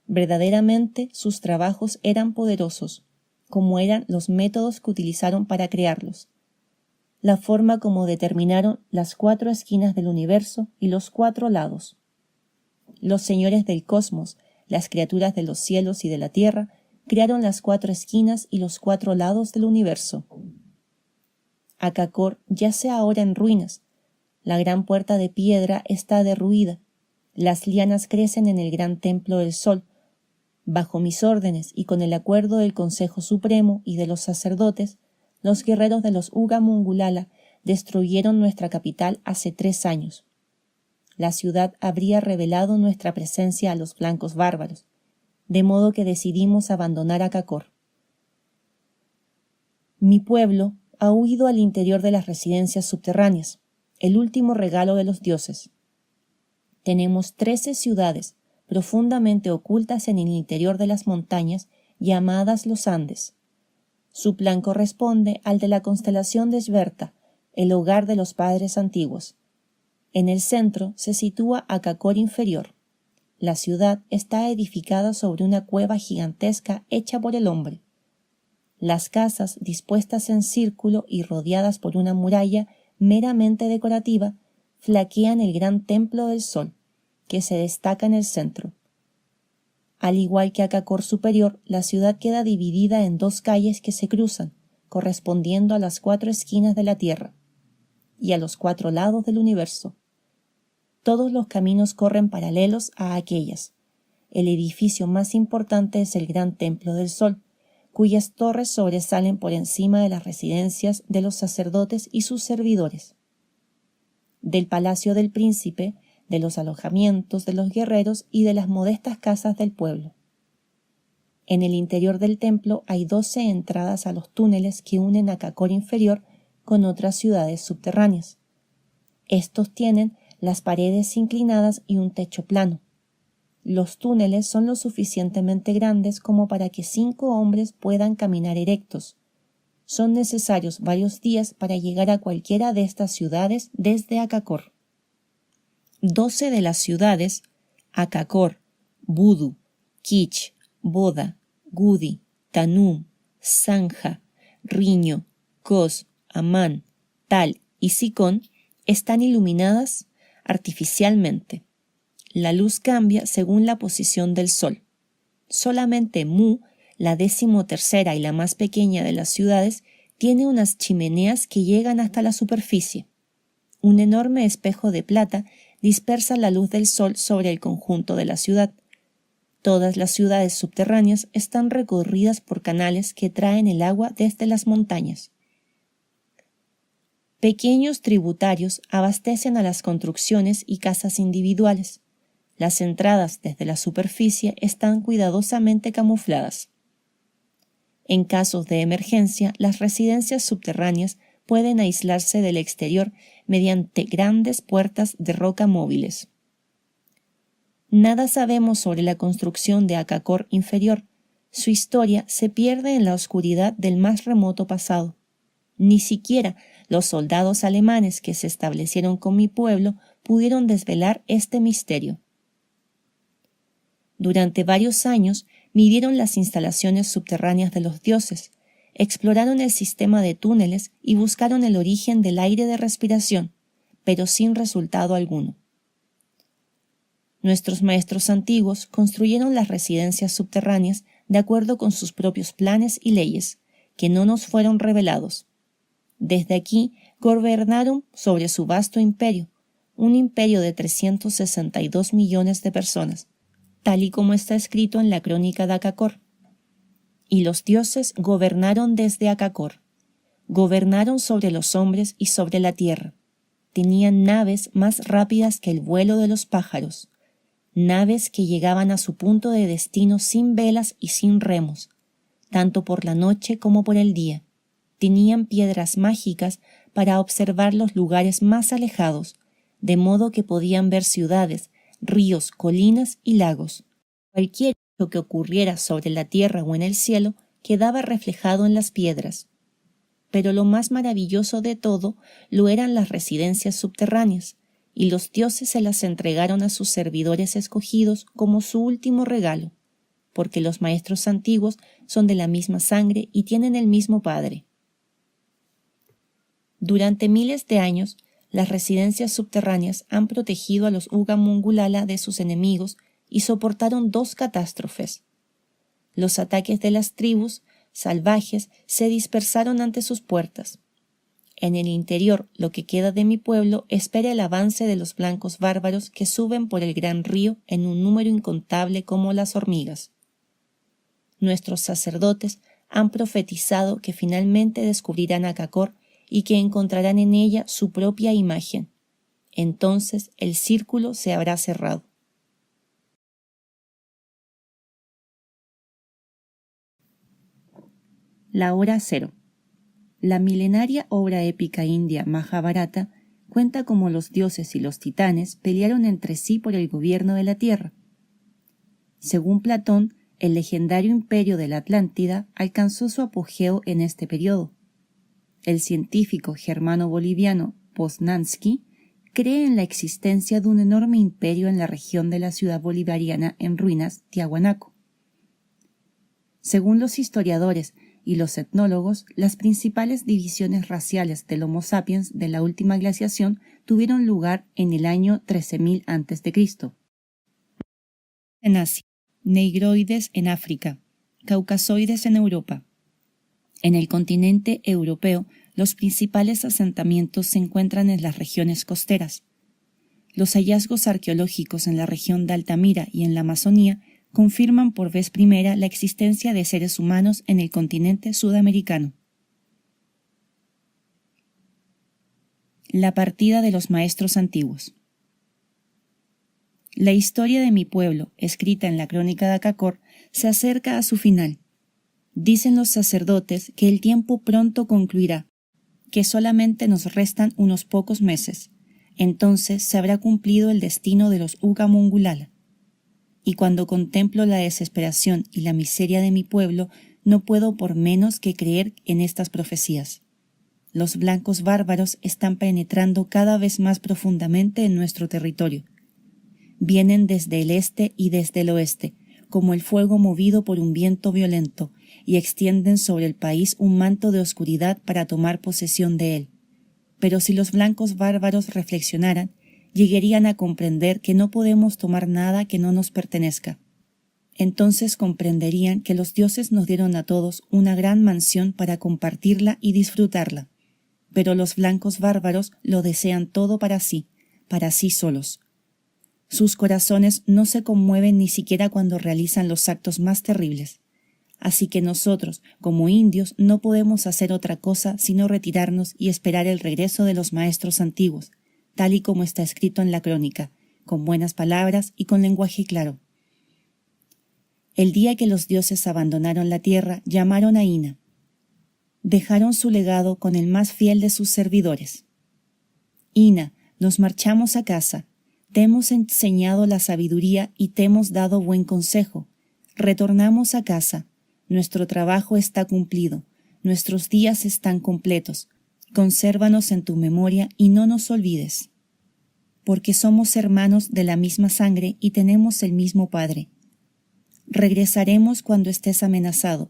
Verdaderamente sus trabajos eran poderosos, como eran los métodos que utilizaron para crearlos. La forma como determinaron las 4 esquinas del universo y los 4 lados. Los señores del cosmos, las criaturas de los cielos y de la tierra, crearon las 4 esquinas y los 4 lados del universo. Acacor yace ahora en ruinas. La gran puerta de piedra está derruida. Las lianas crecen en el gran templo del sol. Bajo mis órdenes y con el acuerdo del Consejo Supremo y de los sacerdotes, los guerreros de los Uga Mungulala destruyeron nuestra capital hace 3 años. La ciudad habría revelado nuestra presencia a los blancos bárbaros, de modo que decidimos abandonar Acacor. Mi pueblo ha huido al interior de las residencias subterráneas, el último regalo de los dioses. Tenemos 13 ciudades profundamente ocultas en el interior de las montañas llamadas los Andes. Su plan corresponde al de la constelación de Shverta, el hogar de los padres antiguos. En el centro se sitúa Acacor inferior. La ciudad está edificada sobre una cueva gigantesca hecha por el hombre. Las casas, dispuestas en círculo y rodeadas por una muralla meramente decorativa, flanquean el gran templo del sol, que se destaca en el centro. Al igual que Acacor superior, la ciudad queda dividida en 2 calles que se cruzan, correspondiendo a las 4 esquinas de la tierra y a los 4 lados del universo. Todos los caminos corren paralelos a aquellas. El edificio más importante es el gran templo del sol, cuyas torres sobresalen por encima de las residencias de los sacerdotes y sus servidores. Del palacio del príncipe de los alojamientos de los guerreros y de las modestas casas del pueblo. En el interior del templo hay 12 entradas a los túneles que unen a Kakor inferior con otras ciudades subterráneas. Estos tienen las paredes inclinadas y un techo plano. Los túneles son lo suficientemente grandes como para que 5 hombres puedan caminar erectos. Son necesarios varios días para llegar a cualquiera de estas ciudades desde Akakor. 12 de las ciudades, Akakor, Budu, Kich, Boda, Gudi, Tanum, Sanja, Riño, Kos, Amán, Tal y Sikón, están iluminadas artificialmente. La luz cambia según la posición del sol. Solamente Mu, la 13ª y la más pequeña de las ciudades, tiene unas chimeneas que llegan hasta la superficie. Un enorme espejo de plata dispersa la luz del sol sobre el conjunto de la ciudad. Todas las ciudades subterráneas están recorridas por canales que traen el agua desde las montañas. Pequeños tributarios abastecen a las construcciones y casas individuales. Las entradas desde la superficie están cuidadosamente camufladas. En casos de emergencia, las residencias subterráneas pueden aislarse del exterior mediante grandes puertas de roca móviles. Nada sabemos sobre la construcción de Akakor inferior. Su historia se pierde en la oscuridad del más remoto pasado. Ni siquiera los soldados alemanes que se establecieron con mi pueblo pudieron desvelar este misterio. Durante varios años midieron las instalaciones subterráneas de los dioses, exploraron el sistema de túneles y buscaron el origen del aire de respiración, pero sin resultado alguno. Nuestros maestros antiguos construyeron las residencias subterráneas de acuerdo con sus propios planes y leyes, que no nos fueron revelados. Desde aquí gobernaron sobre su vasto imperio, un imperio de 362 millones de personas, tal y como está escrito en la crónica de Akakor. Y los dioses gobernaron desde Akakor. Gobernaron sobre los hombres y sobre la tierra. Tenían naves más rápidas que el vuelo de los pájaros, naves que llegaban a su punto de destino sin velas y sin remos, tanto por la noche como por el día. Tenían piedras mágicas para observar los lugares más alejados, de modo que podían ver ciudades, ríos, colinas y lagos. Cualquier hecho que ocurriera sobre la tierra o en el cielo quedaba reflejado en las piedras. Pero lo más maravilloso de todo lo eran las residencias subterráneas, y los dioses se las entregaron a sus servidores escogidos como su último regalo, porque los maestros antiguos son de la misma sangre y tienen el mismo padre. Durante miles de años, las residencias subterráneas han protegido a los Uga Mongulala de sus enemigos y soportaron 2 catástrofes. Los ataques de las tribus salvajes se dispersaron ante sus puertas. En el interior, lo que queda de mi pueblo espera el avance de los blancos bárbaros que suben por el gran río en un número incontable como las hormigas. Nuestros sacerdotes han profetizado que finalmente descubrirán a Akakor y que encontrarán en ella su propia imagen. Entonces el círculo se habrá cerrado. La hora cero. La milenaria obra épica india Mahabharata cuenta cómo los dioses y los titanes pelearon entre sí por el gobierno de la tierra. Según Platón, el legendario imperio de la Atlántida alcanzó su apogeo en este periodo. El científico germano-boliviano Poznański cree en la existencia de un enorme imperio en la región de la ciudad bolivariana en ruinas, Tiahuanaco. Según los historiadores y los etnólogos, las principales divisiones raciales del Homo sapiens de la última glaciación tuvieron lugar en el año 13.000 a.C. En Asia, negroides en África, caucasoides en Europa. En el continente europeo, los principales asentamientos se encuentran en las regiones costeras. Los hallazgos arqueológicos en la región de Altamira y en la Amazonía confirman por vez primera la existencia de seres humanos en el continente sudamericano. La partida de los maestros antiguos. La historia de mi pueblo, escrita en la crónica de Acacor, se acerca a su final. Dicen los sacerdotes que el tiempo pronto concluirá, que solamente nos restan unos pocos meses. Entonces se habrá cumplido el destino de los Uga Mongulala. Y cuando contemplo la desesperación y la miseria de mi pueblo, no puedo por menos que creer en estas profecías. Los blancos bárbaros están penetrando cada vez más profundamente en nuestro territorio. Vienen desde el este y desde el oeste, como el fuego movido por un viento violento, y extienden sobre el país un manto de oscuridad para tomar posesión de él. Pero si los blancos bárbaros reflexionaran, llegarían a comprender que no podemos tomar nada que no nos pertenezca. Entonces comprenderían que los dioses nos dieron a todos una gran mansión para compartirla y disfrutarla. Pero los blancos bárbaros lo desean todo para sí solos. Sus corazones no se conmueven ni siquiera cuando realizan los actos más terribles. Así que nosotros, como indios, no podemos hacer otra cosa sino retirarnos y esperar el regreso de los maestros antiguos, tal y como está escrito en la crónica, con buenas palabras y con lenguaje claro. El día que los dioses abandonaron la tierra, llamaron a Ina. Dejaron su legado con el más fiel de sus servidores. Ina, nos marchamos a casa. Te hemos enseñado la sabiduría y te hemos dado buen consejo. Retornamos a casa. Nuestro trabajo está cumplido. Nuestros días están completos. Consérvanos en tu memoria y no nos olvides. Porque somos hermanos de la misma sangre y tenemos el mismo Padre. Regresaremos cuando estés amenazado.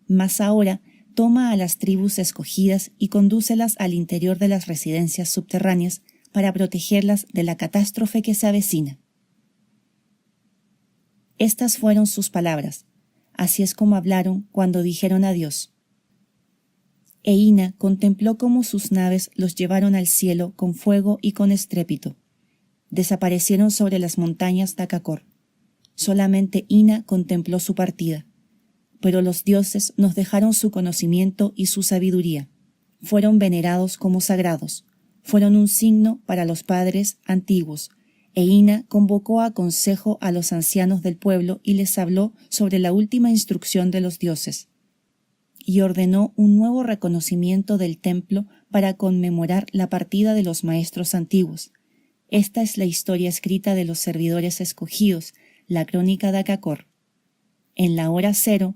Mas ahora, toma a las tribus escogidas y condúcelas al interior de las residencias subterráneas para protegerlas de la catástrofe que se avecina. Estas fueron sus palabras. Así es como hablaron cuando dijeron adiós. E Ina contempló cómo sus naves los llevaron al cielo con fuego y con estrépito. Desaparecieron sobre las montañas de Acacor. Solamente Ina contempló su partida. Pero los dioses nos dejaron su conocimiento y su sabiduría. Fueron venerados como sagrados. Fueron un signo para los padres antiguos, e Ina convocó a consejo a los ancianos del pueblo y les habló sobre la última instrucción de los dioses. Y ordenó un nuevo reconocimiento del templo para conmemorar la partida de los maestros antiguos. Esta es la historia escrita de los servidores escogidos, la crónica de Acacor. En la hora cero,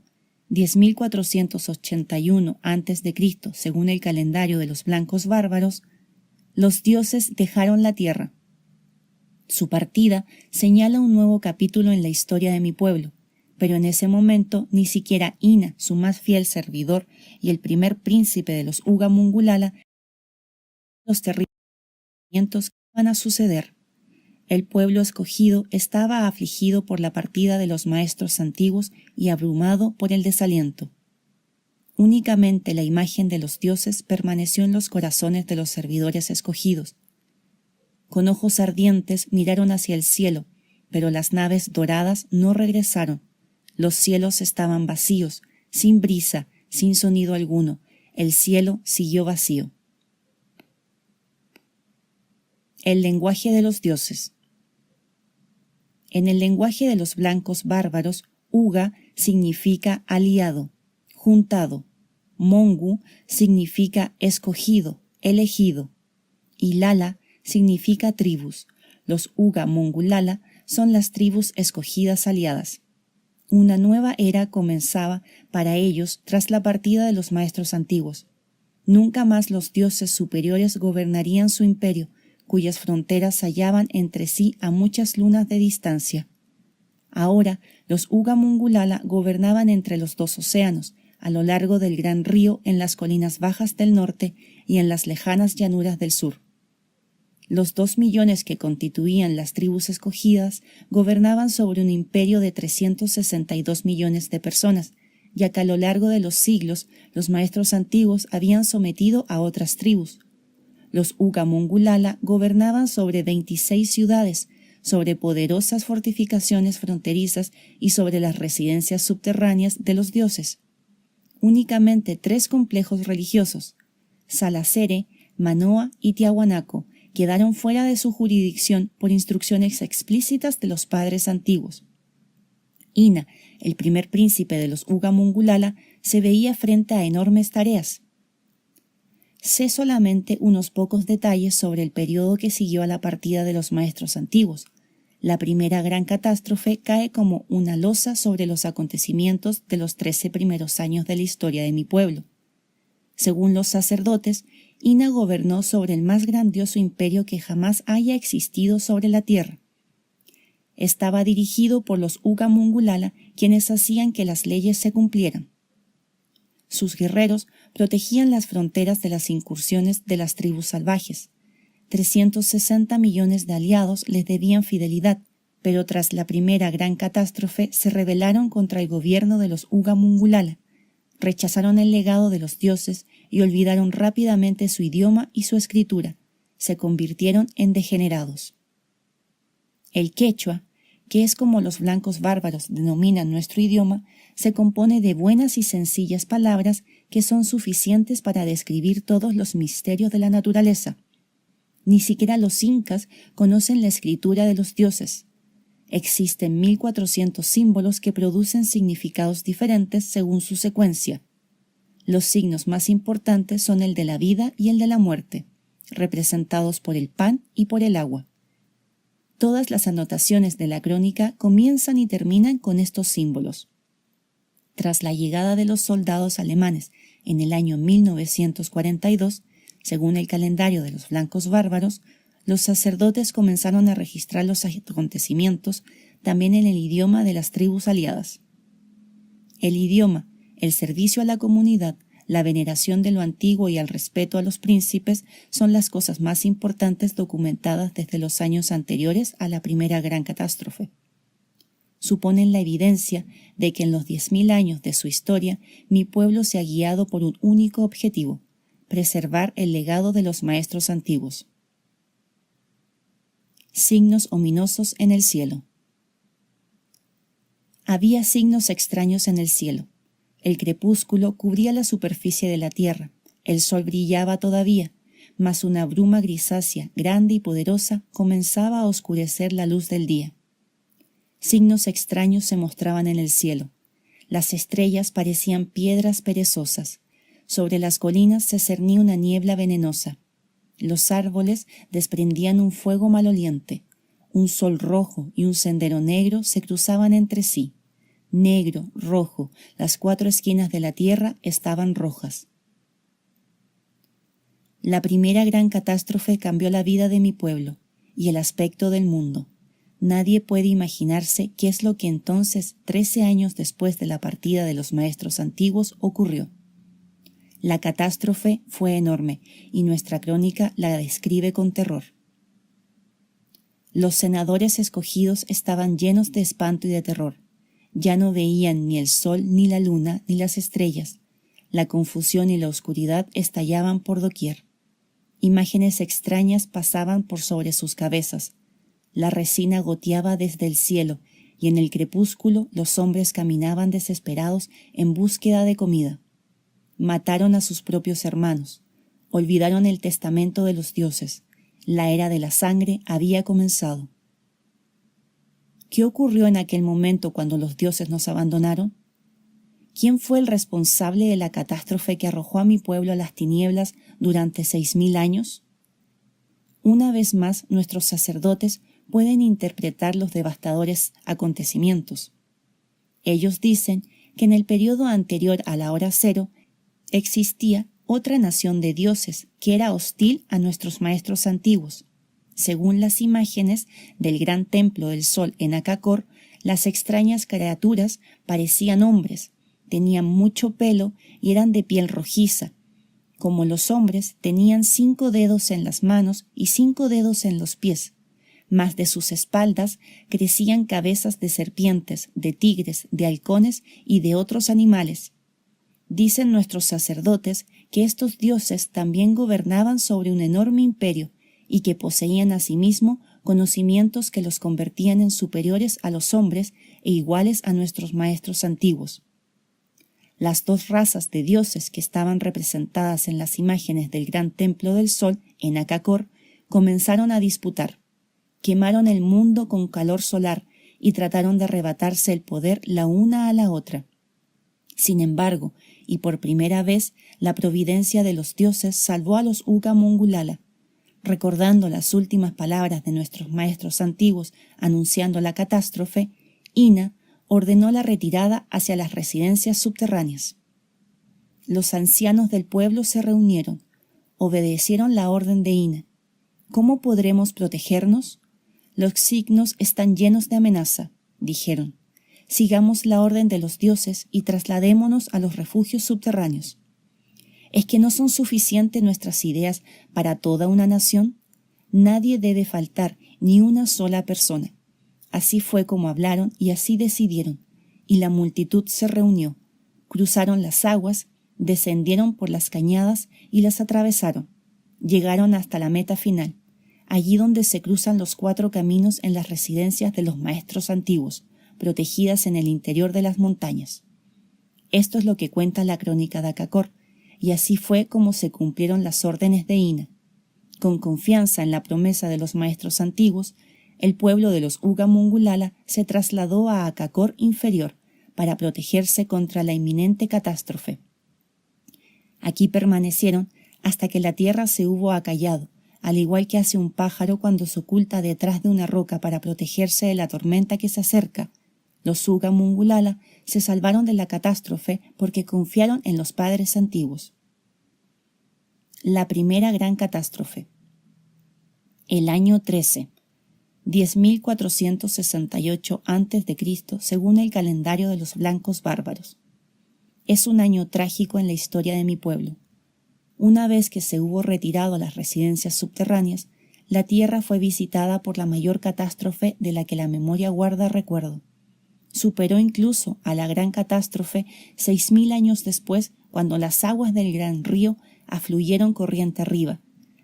10.481 a.C., según el calendario de los blancos bárbaros, los dioses dejaron la tierra. Su partida señala un nuevo capítulo en la historia de mi pueblo, pero en ese momento ni siquiera Ina, su más fiel servidor y el primer príncipe de los Uga Mongulala, los terribles acontecimientos que iban a suceder. El pueblo escogido estaba afligido por la partida de los maestros antiguos y abrumado por el desaliento. Únicamente la imagen de los dioses permaneció en los corazones de los servidores escogidos. Con ojos ardientes miraron hacia el cielo, pero las naves doradas no regresaron. Los cielos estaban vacíos, sin brisa, sin sonido alguno. El cielo siguió vacío. El lenguaje de los dioses. En el lenguaje de los blancos bárbaros, Uga significa aliado, juntado. Mongu significa escogido, elegido. Y Lala significa tribus. Los Uga Mongulala son las tribus escogidas aliadas. Una nueva era comenzaba para ellos tras la partida de los maestros antiguos. Nunca más los dioses superiores gobernarían su imperio, cuyas fronteras se hallaban entre sí a muchas lunas de distancia. Ahora los Uga Mongulala gobernaban entre los dos océanos, a lo largo del gran río, en las colinas bajas del norte y en las lejanas llanuras del sur. Los 2 millones que constituían las tribus escogidas gobernaban sobre un imperio de 362 millones de personas, ya que a lo largo de los siglos los maestros antiguos habían sometido a otras tribus. Los Uga Mongulala gobernaban sobre 26 ciudades, sobre poderosas fortificaciones fronterizas y sobre las residencias subterráneas de los dioses. Únicamente 3 complejos religiosos, Salacere, Manoa y Tiahuanaco, quedaron fuera de su jurisdicción por instrucciones explícitas de los padres antiguos. Ina, el primer príncipe de los Uga Mongulala, se veía frente a enormes tareas. Sé solamente unos pocos detalles sobre el periodo que siguió a la partida de los maestros antiguos. La primera gran catástrofe cae como una losa sobre los acontecimientos de los 13 primeros años de la historia de mi pueblo. Según los sacerdotes, Ina gobernó sobre el más grandioso imperio que jamás haya existido sobre la tierra. Estaba dirigido por los Uga Mongulala, quienes hacían que las leyes se cumplieran. Sus guerreros protegían las fronteras de las incursiones de las tribus salvajes. 360 millones de aliados les debían fidelidad, pero tras la primera gran catástrofe se rebelaron contra el gobierno de los Uga Mongulala, rechazaron el legado de los dioses y olvidaron rápidamente su idioma y su escritura. Se convirtieron en degenerados. El quechua, que es como los blancos bárbaros denominan nuestro idioma, se compone de buenas y sencillas palabras que son suficientes para describir todos los misterios de la naturaleza. Ni siquiera los incas conocen la escritura de los dioses. Existen 1400 símbolos que producen significados diferentes según su secuencia. Los signos más importantes son el de la vida y el de la muerte, representados por el pan y por el agua. Todas las anotaciones de la crónica comienzan y terminan con estos símbolos. Tras la llegada de los soldados alemanes en el año 1942, según el calendario de los blancos bárbaros, los sacerdotes comenzaron a registrar los acontecimientos también en el idioma de las tribus aliadas. El idioma, el servicio a la comunidad, la veneración de lo antiguo y el respeto a los príncipes son las cosas más importantes documentadas desde los años anteriores a la primera gran catástrofe. Suponen la evidencia de que en los 10.000 años de su historia mi pueblo se ha guiado por un único objetivo: preservar el legado de los maestros antiguos. Signos ominosos en el cielo. Había signos extraños en el cielo. El crepúsculo cubría la superficie de la tierra, el sol brillaba todavía, mas una bruma grisácea, grande y poderosa, comenzaba a oscurecer la luz del día. Signos extraños se mostraban en el cielo. Las estrellas parecían piedras perezosas. Sobre las colinas se cernía una niebla venenosa. Los árboles desprendían un fuego maloliente. Un sol rojo y un sendero negro se cruzaban entre sí. Negro, rojo, las 4 esquinas de la tierra estaban rojas. La primera gran catástrofe cambió la vida de mi pueblo y el aspecto del mundo. Nadie puede imaginarse qué es lo que entonces, 13 años después de la partida de los maestros antiguos, ocurrió. La catástrofe fue enorme y nuestra crónica la describe con terror. Los senadores escogidos estaban llenos de espanto y de terror. Ya no veían ni el sol, ni la luna, ni las estrellas. La confusión y la oscuridad estallaban por doquier. Imágenes extrañas pasaban por sobre sus cabezas. La resina goteaba desde el cielo, y en el crepúsculo los hombres caminaban desesperados en búsqueda de comida. Mataron a sus propios hermanos. Olvidaron el testamento de los dioses. La era de la sangre había comenzado. ¿Qué ocurrió en aquel momento cuando los dioses nos abandonaron? ¿Quién fue el responsable de la catástrofe que arrojó a mi pueblo a las tinieblas durante 6.000 años? Una vez más, nuestros sacerdotes pueden interpretar los devastadores acontecimientos. Ellos dicen que en el periodo anterior a la hora cero existía otra nación de dioses que era hostil a nuestros maestros antiguos. Según las imágenes del gran templo del sol en Acacor, las extrañas criaturas parecían hombres, tenían mucho pelo y eran de piel rojiza. Como los hombres, tenían 5 dedos en las manos y 5 dedos en los pies. Mas de sus espaldas crecían cabezas de serpientes, de tigres, de halcones y de otros animales. Dicen nuestros sacerdotes que estos dioses también gobernaban sobre un enorme imperio y que poseían asimismo conocimientos que los convertían en superiores a los hombres e iguales a nuestros maestros antiguos. Las 2 razas de dioses que estaban representadas en las imágenes del gran templo del sol en Acacor comenzaron a disputar. Quemaron el mundo con calor solar y trataron de arrebatarse el poder la una a la otra. Sin embargo, y por primera vez, la providencia de los dioses salvó a los Uga Mongulala. Recordando las últimas palabras de nuestros maestros antiguos anunciando la catástrofe, Ina ordenó la retirada hacia las residencias subterráneas. Los ancianos del pueblo se reunieron, obedecieron la orden de Ina. ¿Cómo podremos protegernos? Los signos están llenos de amenaza, dijeron. Sigamos la orden de los dioses y trasladémonos a los refugios subterráneos. ¿Es que no son suficientes nuestras ideas para toda una nación? Nadie debe faltar, ni una sola persona. Así fue como hablaron y así decidieron, y la multitud se reunió. Cruzaron las aguas, descendieron por las cañadas y las atravesaron. Llegaron hasta la meta final, allí donde se cruzan los 4 caminos en las residencias de los maestros antiguos, protegidas en el interior de las montañas. Esto es lo que cuenta la crónica de Akakor, y así fue como se cumplieron las órdenes de Ina. Con confianza en la promesa de los maestros antiguos, el pueblo de los Uga Mongulala se trasladó a Akakor inferior para protegerse contra la inminente catástrofe. Aquí permanecieron hasta que la tierra se hubo acallado, al igual que hace un pájaro cuando se oculta detrás de una roca para protegerse de la tormenta que se acerca. Los Uga Mongulala se salvaron de la catástrofe porque confiaron en los padres antiguos. La primera gran catástrofe. El año 13, 10.468 a.C. según el calendario de los blancos bárbaros. Es un año trágico en la historia de mi pueblo. Una vez que se hubo retirado a las residencias subterráneas, la tierra fue visitada por la mayor catástrofe de la que la memoria guarda recuerdo. Superó incluso a la gran catástrofe 6.000 años después, cuando las aguas del gran río afluyeron corriente arriba.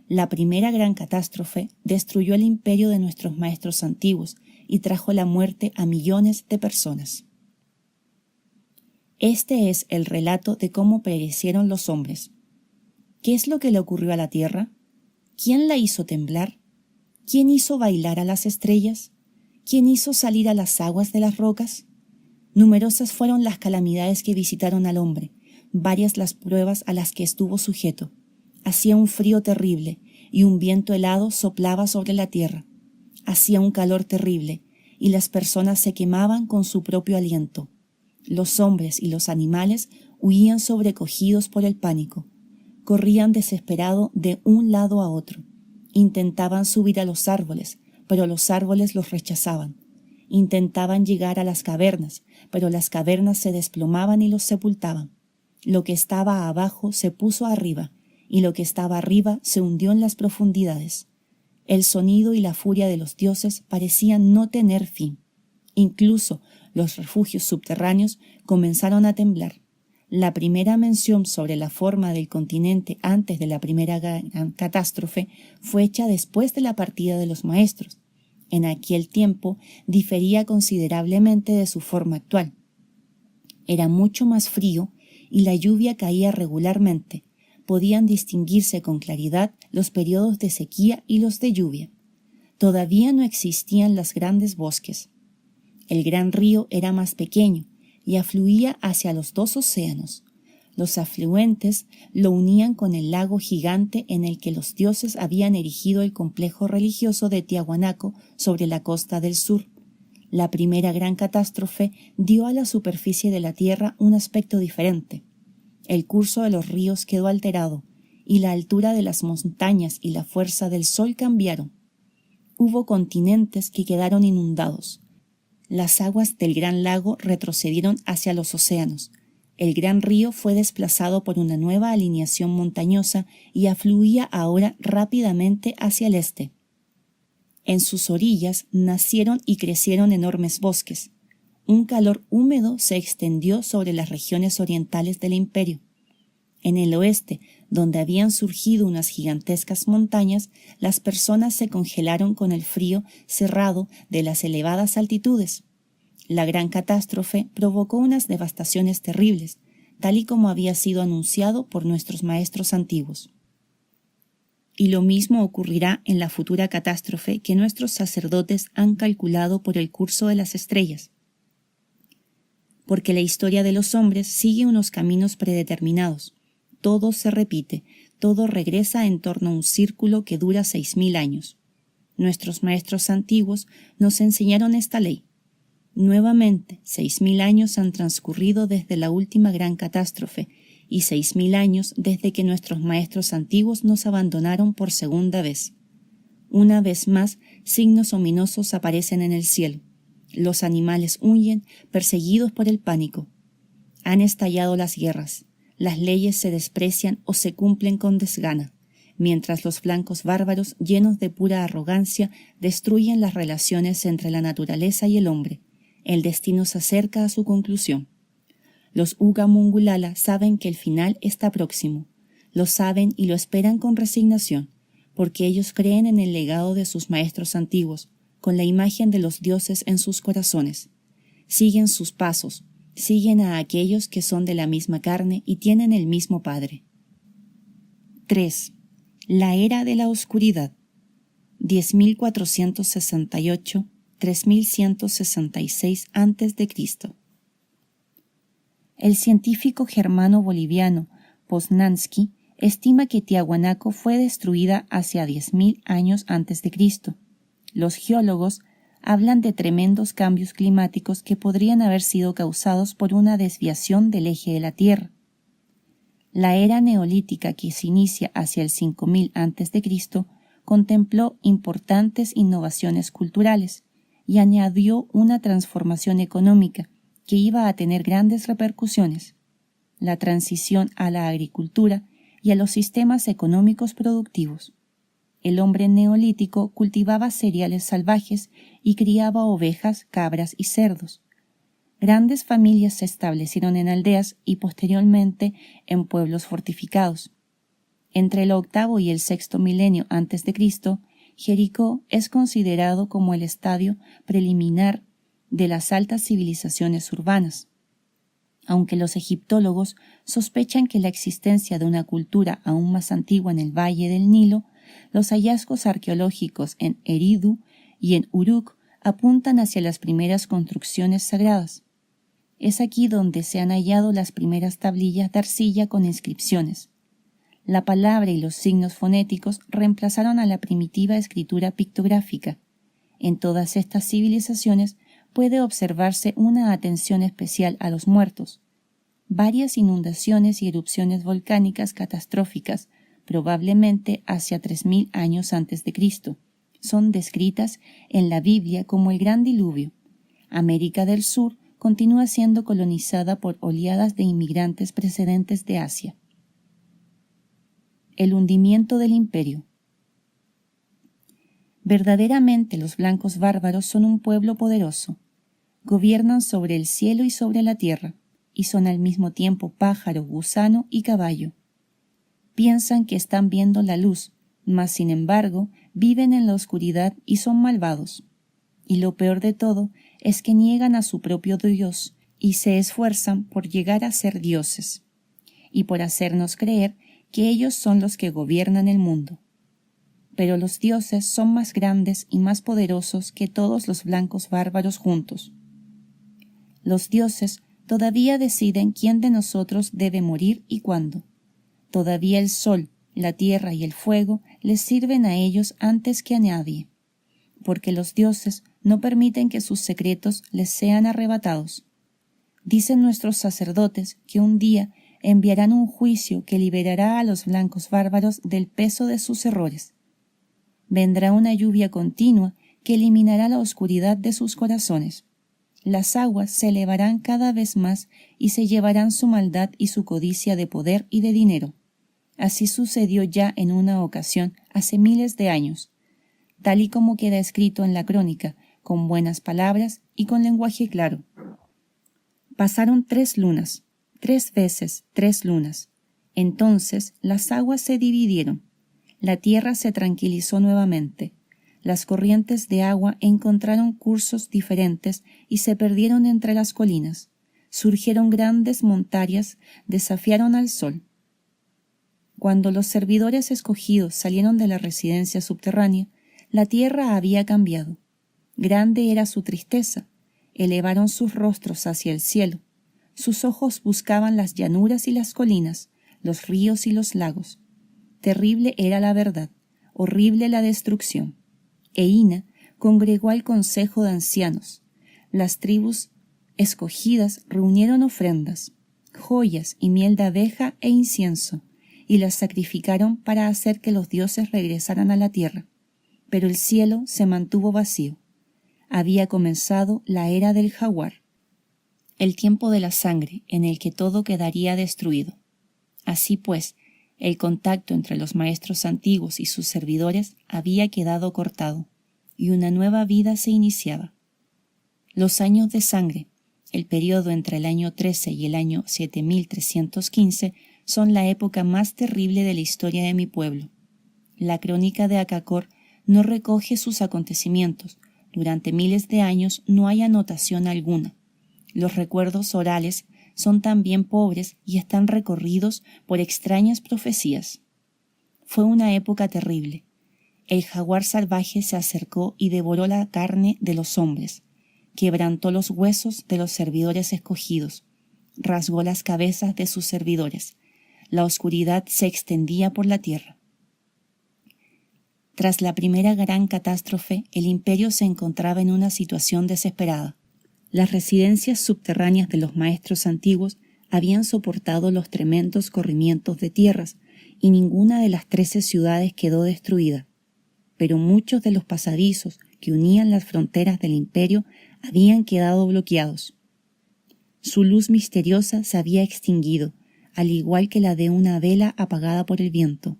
La primera gran catástrofe destruyó el imperio de nuestros maestros antiguos y trajo la muerte a millones de personas. Este es el relato de cómo perecieron los hombres. ¿Qué es lo que le ocurrió a la tierra? ¿Quién la hizo temblar? ¿Quién hizo bailar a las estrellas? ¿Quién hizo salir a las aguas de las rocas? Numerosas fueron las calamidades que visitaron al hombre, varias las pruebas a las que estuvo sujeto. Hacía un frío terrible y un viento helado soplaba sobre la tierra. Hacía un calor terrible y las personas se quemaban con su propio aliento. Los hombres y los animales huían sobrecogidos por el pánico. Corrían desesperados de un lado a otro. Intentaban subir a los árboles, pero los árboles los rechazaban. Intentaban llegar a las cavernas, pero las cavernas se desplomaban y los sepultaban. Lo que estaba abajo se puso arriba, y lo que estaba arriba se hundió en las profundidades. El sonido y la furia de los dioses parecían no tener fin. Incluso los refugios subterráneos comenzaron a temblar. La primera mención sobre la forma del continente antes de la primera gran catástrofe fue hecha después de la partida de los maestros. En aquel tiempo difería considerablemente de su forma actual. Era mucho más frío y la lluvia caía regularmente. Podían distinguirse con claridad los periodos de sequía y los de lluvia. Todavía no existían los grandes bosques. El gran río era más pequeño y afluía hacia los 2 océanos. Los afluentes lo unían con el lago gigante en el que los dioses habían erigido el complejo religioso de Tiahuanaco sobre la costa del sur. La primera gran catástrofe dio a la superficie de la tierra un aspecto diferente. El curso de los ríos quedó alterado y la altura de las montañas y la fuerza del sol cambiaron. Hubo continentes que quedaron inundados. Las aguas del gran lago retrocedieron hacia los océanos. El gran río fue desplazado por una nueva alineación montañosa y afluía ahora rápidamente hacia el este. En sus orillas nacieron y crecieron enormes bosques. Un calor húmedo se extendió sobre las regiones orientales del imperio. En el oeste, donde habían surgido unas gigantescas montañas, las personas se congelaron con el frío cerrado de las elevadas altitudes. La gran catástrofe provocó unas devastaciones terribles, tal y como había sido anunciado por nuestros maestros antiguos. y lo mismo ocurrirá en la futura catástrofe que nuestros sacerdotes han calculado por el curso de las estrellas. Porque la historia de los hombres sigue unos caminos predeterminados. Todo se repite, todo regresa en torno a un círculo que dura 6000 años. Nuestros maestros antiguos nos enseñaron esta ley. Nuevamente, 6000 años han transcurrido desde la última gran catástrofe y 6000 años desde que nuestros maestros antiguos nos abandonaron por segunda vez. Una vez más, signos ominosos aparecen en el cielo. Los animales huyen, perseguidos por el pánico. Han estallado las guerras. Las leyes se desprecian o se cumplen con desgana, mientras los flancos bárbaros, llenos de pura arrogancia, destruyen las relaciones entre la naturaleza y el hombre. El destino se acerca a su conclusión. Los Uga Mungulala saben que el final está próximo. Lo saben y lo esperan con resignación, porque ellos creen en el legado de sus maestros antiguos, con la imagen de los dioses en sus corazones. Siguen sus pasos, siguen a aquellos que son de la misma carne y tienen el mismo Padre. 3. La era de la oscuridad. 10.468-3166 a.C. El científico germano-boliviano Poznański estima que Tiahuanaco fue destruida hacia 10.000 años antes de Cristo. Los geólogos hablan de tremendos cambios climáticos que podrían haber sido causados por una desviación del eje de la Tierra. La era neolítica, que se inicia hacia el 5000 a.C., contempló importantes innovaciones culturales y añadió una transformación económica que iba a tener grandes repercusiones: la transición a la agricultura y a los sistemas económicos productivos. El hombre neolítico cultivaba cereales salvajes y criaba ovejas, cabras y cerdos. Grandes familias se establecieron en aldeas y posteriormente en pueblos fortificados. Entre el octavo y el sexto milenio antes de Cristo, Jericó es considerado como el estadio preliminar de las altas civilizaciones urbanas. Aunque los egiptólogos sospechan que la existencia de una cultura aún más antigua en el valle del Nilo, los hallazgos arqueológicos en Eridu y en Uruk apuntan hacia las primeras construcciones sagradas. Es aquí donde se han hallado las primeras tablillas de arcilla con inscripciones. La palabra y los signos fonéticos reemplazaron a la primitiva escritura pictográfica. En todas estas civilizaciones puede observarse una atención especial a los muertos. Varias inundaciones y erupciones volcánicas catastróficas, probablemente hacia 3000 años antes de Cristo, son descritas en la Biblia como el Gran Diluvio. América del Sur continúa siendo colonizada por oleadas de inmigrantes procedentes de Asia. El hundimiento del imperio. Verdaderamente los blancos bárbaros son un pueblo poderoso. Gobiernan sobre el cielo y sobre la tierra, y son al mismo tiempo pájaro, gusano y caballo. Piensan que están viendo la luz, mas sin embargo viven en la oscuridad y son malvados. Y lo peor de todo es que niegan a su propio Dios y se esfuerzan por llegar a ser dioses, y por hacernos creer que ellos son los que gobiernan el mundo. Pero los dioses son más grandes y más poderosos que todos los blancos bárbaros juntos. Los dioses todavía deciden quién de nosotros debe morir y cuándo. Todavía el sol, la tierra y el fuego les sirven a ellos antes que a nadie, porque los dioses no permiten que sus secretos les sean arrebatados. Dicen nuestros sacerdotes que un día enviarán un juicio que liberará a los blancos bárbaros del peso de sus errores. Vendrá una lluvia continua que eliminará la oscuridad de sus corazones. Las aguas se elevarán cada vez más y se llevarán su maldad y su codicia de poder y de dinero. Así sucedió ya en una ocasión hace miles de años, tal y como queda escrito en la crónica, con buenas palabras y con lenguaje claro. Pasaron 3 lunas, 3 veces 3 lunas. Entonces las aguas se dividieron. La tierra se tranquilizó nuevamente. Las corrientes de agua encontraron cursos diferentes y se perdieron entre las colinas. Surgieron grandes montañas, desafiaron al sol. Cuando los servidores escogidos salieron de la residencia subterránea, la tierra había cambiado. Grande era su tristeza. Elevaron sus rostros hacia el cielo. Sus ojos buscaban las llanuras y las colinas, los ríos y los lagos. Terrible era la verdad, horrible la destrucción. Eina congregó al consejo de ancianos. Las tribus escogidas reunieron ofrendas, joyas y miel de abeja e incienso, y las sacrificaron para hacer que los dioses regresaran a la tierra. Pero el cielo se mantuvo vacío. Había comenzado la era del jaguar, el tiempo de la sangre en el que todo quedaría destruido. Así pues, el contacto entre los maestros antiguos y sus servidores había quedado cortado, y una nueva vida se iniciaba. Los años de sangre, el periodo entre el año 13 y el año 7315, son la época más terrible de la historia de mi pueblo. La crónica de Acacor no recoge sus acontecimientos. Durante miles de años no hay anotación alguna. Los recuerdos orales son también pobres y están recorridos por extrañas profecías. Fue una época terrible. El jaguar salvaje se acercó y devoró la carne de los hombres, quebrantó los huesos de los servidores escogidos, rasgó las cabezas de sus servidores. La oscuridad se extendía por la tierra. Tras la primera gran catástrofe, el imperio se encontraba en una situación desesperada. Las residencias subterráneas de los maestros antiguos habían soportado los tremendos corrimientos de tierras y ninguna de las 13 ciudades quedó destruida. Pero muchos de los pasadizos que unían las fronteras del imperio habían quedado bloqueados. Su luz misteriosa se había extinguido, al igual que la de una vela apagada por el viento.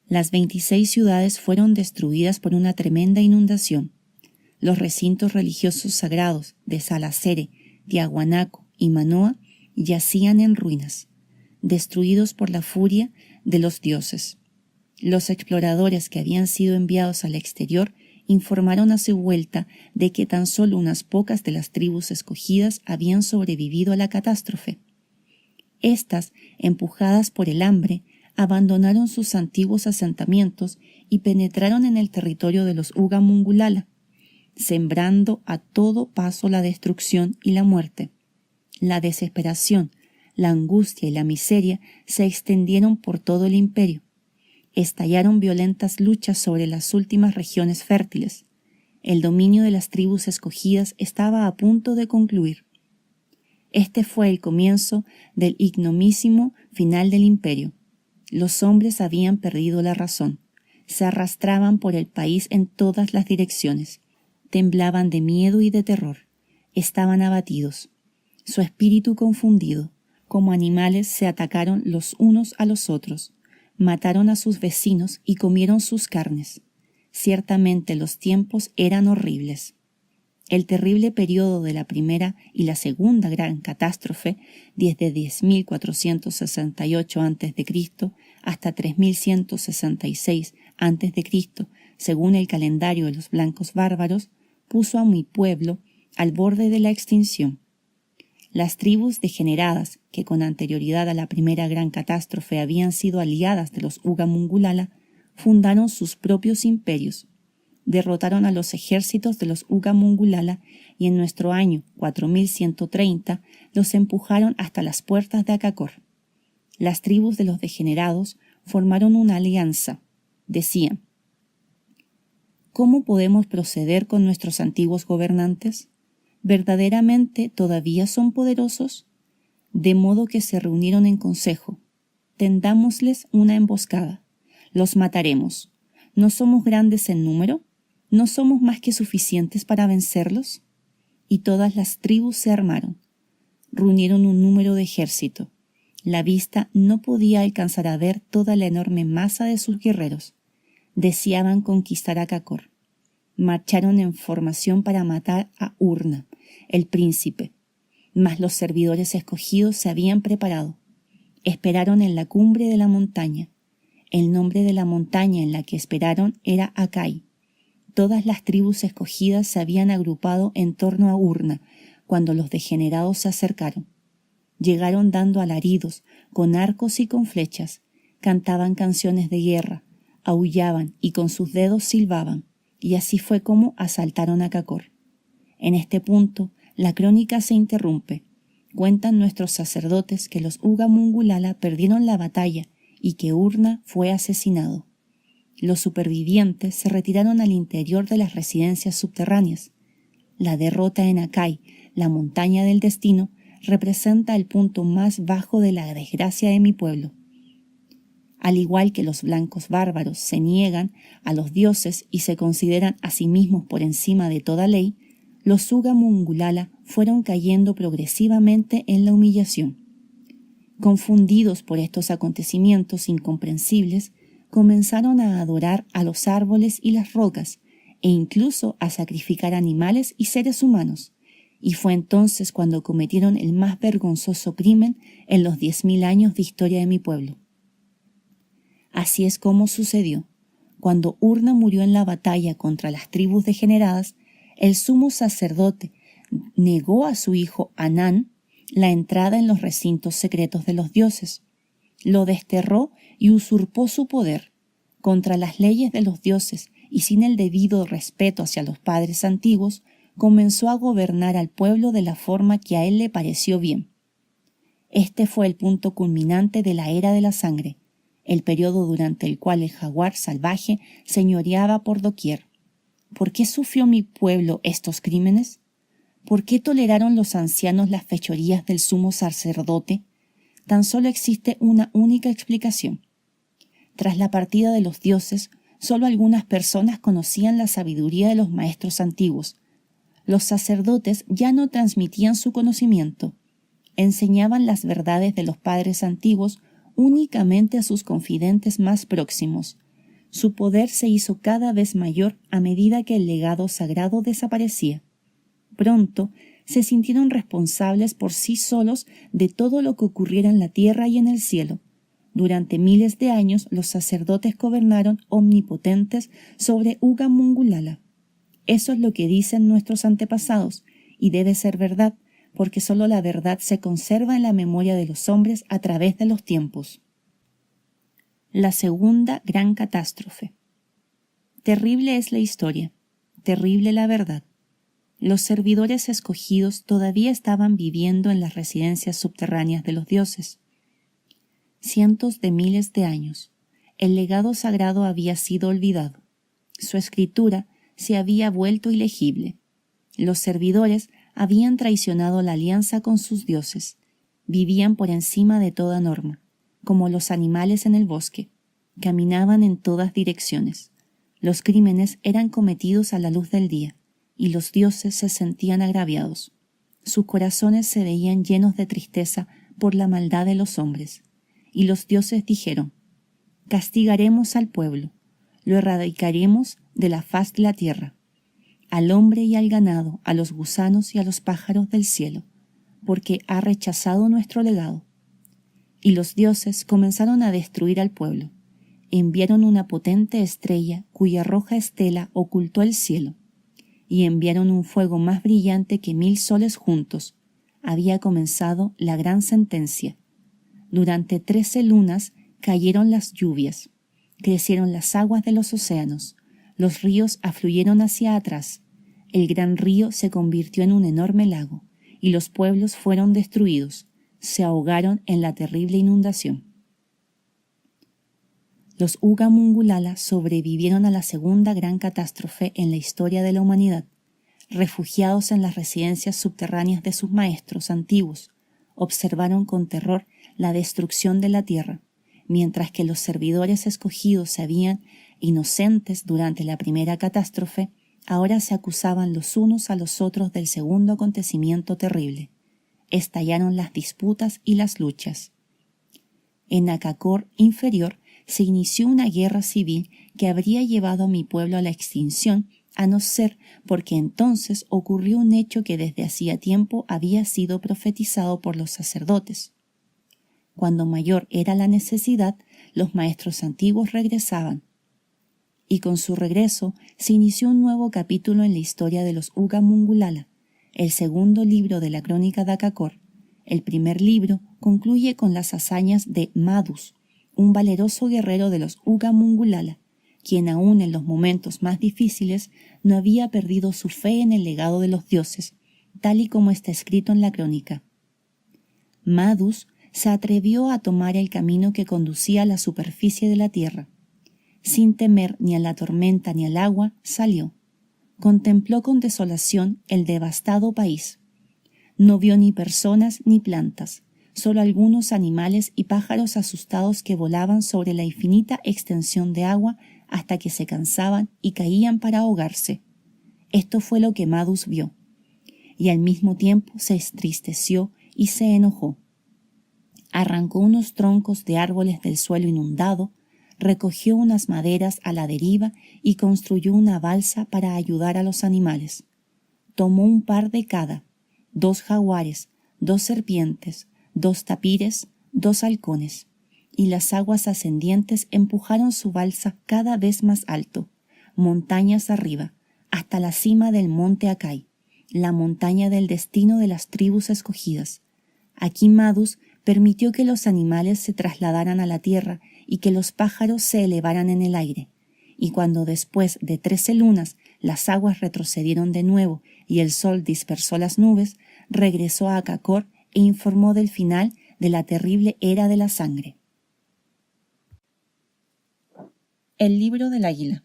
Las 26 ciudades fueron destruidas por una tremenda inundación. Los recintos religiosos sagrados de Salacere, Tiahuanaco y Manoa yacían en ruinas, destruidos por la furia de los dioses. Los exploradores que habían sido enviados al exterior informaron a su vuelta de que tan solo unas pocas de las tribus escogidas habían sobrevivido a la catástrofe. Estas, empujadas por el hambre, abandonaron sus antiguos asentamientos y penetraron en el territorio de los Uga Mungulala, sembrando a todo paso la destrucción y la muerte. La desesperación, la angustia y la miseria se extendieron por todo el imperio. Estallaron violentas luchas sobre las últimas regiones fértiles. El dominio de las tribus escogidas estaba a punto de concluir. Este fue el comienzo del ignomísimo final del imperio. Los hombres habían perdido la razón. Se arrastraban por el país en todas las direcciones. Temblaban de miedo y de terror. Estaban abatidos. Su espíritu confundido. Como animales se atacaron los unos a los otros. Mataron a sus vecinos y comieron sus carnes. Ciertamente los tiempos eran horribles. El terrible periodo de la primera y la segunda gran catástrofe, desde 10.468 a.C. hasta 3.166 a.C., según el calendario de los blancos bárbaros, puso a mi pueblo al borde de la extinción. Las tribus degeneradas, que con anterioridad a la primera gran catástrofe habían sido aliadas de los Uga Mungulala, fundaron sus propios imperios. Derrotaron a los ejércitos de los Uga Mungulala y en nuestro año 4130 los empujaron hasta las puertas de Acacor. Las tribus de los degenerados formaron una alianza. Decían: ¿cómo podemos proceder con nuestros antiguos gobernantes? ¿Verdaderamente todavía son poderosos? De modo que se reunieron en consejo. Tendámosles una emboscada. Los mataremos. ¿No somos grandes en número? ¿No somos más que suficientes para vencerlos? Y todas las tribus se armaron. Reunieron un número de ejército. La vista no podía alcanzar a ver toda la enorme masa de sus guerreros. Deseaban conquistar Acacor. Marcharon en formación para matar a Urna, el príncipe. Mas los servidores escogidos se habían preparado. Esperaron en la cumbre de la montaña. El nombre de la montaña en la que esperaron era Akai. Todas las tribus escogidas se habían agrupado en torno a Urna cuando los degenerados se acercaron. Llegaron dando alaridos, con arcos y con flechas. cantaban canciones de guerra, aullaban y con sus dedos silbaban, y así fue como asaltaron a Kakor. En este punto, la crónica se interrumpe. Cuentan nuestros sacerdotes que los Uga Mungulala perdieron la batalla y que Urna fue asesinado. Los supervivientes se retiraron al interior de las residencias subterráneas. La derrota en Akai, la montaña del destino, representa el punto más bajo de la desgracia de mi pueblo. Al igual que los blancos bárbaros se niegan a los dioses y se consideran a sí mismos por encima de toda ley, los Uga Mungulala fueron cayendo progresivamente en la humillación. Confundidos por estos acontecimientos incomprensibles, comenzaron a adorar a los árboles y las rocas, e incluso a sacrificar animales y seres humanos, y fue entonces cuando cometieron el más vergonzoso crimen en los 10.000 años de historia de mi pueblo. Así es como sucedió. Cuando Urna murió en la batalla contra las tribus degeneradas, el sumo sacerdote negó a su hijo Anán la entrada en los recintos secretos de los dioses. Lo desterró y usurpó su poder. Contra las leyes de los dioses y sin el debido respeto hacia los padres antiguos, comenzó a gobernar al pueblo de la forma que a él le pareció bien. Este fue el punto culminante de la Era de la Sangre, el periodo durante el cual el jaguar salvaje señoreaba por doquier. ¿Por qué sufrió mi pueblo estos crímenes? ¿Por qué toleraron los ancianos las fechorías del sumo sacerdote? Tan solo existe una única explicación. Tras la partida de los dioses, solo algunas personas conocían la sabiduría de los maestros antiguos. Los sacerdotes ya no transmitían su conocimiento. Enseñaban las verdades de los padres antiguos únicamente a sus confidentes más próximos. Su poder se hizo cada vez mayor a medida que el legado sagrado desaparecía. Pronto se sintieron responsables por sí solos de todo lo que ocurriera en la tierra y en el cielo. Durante miles de años los sacerdotes gobernaron omnipotentes sobre Uga Mungulala. Eso es lo que dicen nuestros antepasados, y debe ser verdad, porque solo la verdad se conserva en la memoria de los hombres a través de los tiempos. La segunda gran catástrofe. Terrible es la historia, terrible la verdad. Los servidores escogidos todavía estaban viviendo en las residencias subterráneas de los dioses. Cientos de miles de años, el legado sagrado había sido olvidado. Su escritura se había vuelto ilegible. Los servidores habían traicionado la alianza con sus dioses. Vivían por encima de toda norma, como los animales en el bosque. Caminaban en todas direcciones. Los crímenes eran cometidos a la luz del día, y los dioses se sentían agraviados. Sus corazones se veían llenos de tristeza por la maldad de los hombres. Y los dioses dijeron: castigaremos al pueblo, lo erradicaremos de la faz de la tierra, al hombre y al ganado, a los gusanos y a los pájaros del cielo, porque ha rechazado nuestro legado. Y los dioses comenzaron a destruir al pueblo. Enviaron una potente estrella cuya roja estela ocultó el cielo, y enviaron un fuego más brillante que 1000 soles juntos. Había comenzado la gran sentencia. Durante 13 lunas cayeron las lluvias, crecieron las aguas de los océanos, los ríos afluyeron hacia atrás, el gran río se convirtió en un enorme lago, y los pueblos fueron destruidos, se ahogaron en la terrible inundación. Los Uga Mungulala sobrevivieron a la segunda gran catástrofe en la historia de la humanidad, refugiados en las residencias subterráneas de sus maestros antiguos. Observaron con terror la destrucción de la tierra, mientras que los servidores escogidos se habían inocentes durante la primera catástrofe, ahora se acusaban los unos a los otros del segundo acontecimiento terrible. Estallaron las disputas y las luchas. En Akakor inferior se inició una guerra civil que habría llevado a mi pueblo a la extinción, a no ser porque entonces ocurrió un hecho que desde hacía tiempo había sido profetizado por los sacerdotes. Cuando mayor era la necesidad, los maestros antiguos regresaban. Y con su regreso se inició un nuevo capítulo en la historia de los Uga Mungulala, el segundo libro de la crónica de Akakor. El primer libro concluye con las hazañas de Madus, un valeroso guerrero de los Uga Mungulala, quien aún en los momentos más difíciles no había perdido su fe en el legado de los dioses, tal y como está escrito en la crónica. Madus se atrevió a tomar el camino que conducía a la superficie de la tierra. Sin temer ni a la tormenta ni al agua, salió. Contempló con desolación el devastado país. No vio ni personas ni plantas, solo algunos animales y pájaros asustados que volaban sobre la infinita extensión de agua hasta que se cansaban y caían para ahogarse. Esto fue lo que Madus vio, y al mismo tiempo se entristeció y se enojó. Arrancó unos troncos de árboles del suelo inundado, recogió unas maderas a la deriva y construyó una balsa para ayudar a los animales. Tomó un par de cada, 2 jaguares, 2 serpientes, 2 tapires, 2 halcones, y las aguas ascendientes empujaron su balsa cada vez más alto, montañas arriba, hasta la cima del monte Akai, la montaña del destino de las tribus escogidas. Aquí Madus permitió que los animales se trasladaran a la tierra y que los pájaros se elevaran en el aire. Y cuando después de 13 lunas las aguas retrocedieron de nuevo y el sol dispersó las nubes, regresó a Acacor e informó del final de la terrible era de la sangre. El libro del águila.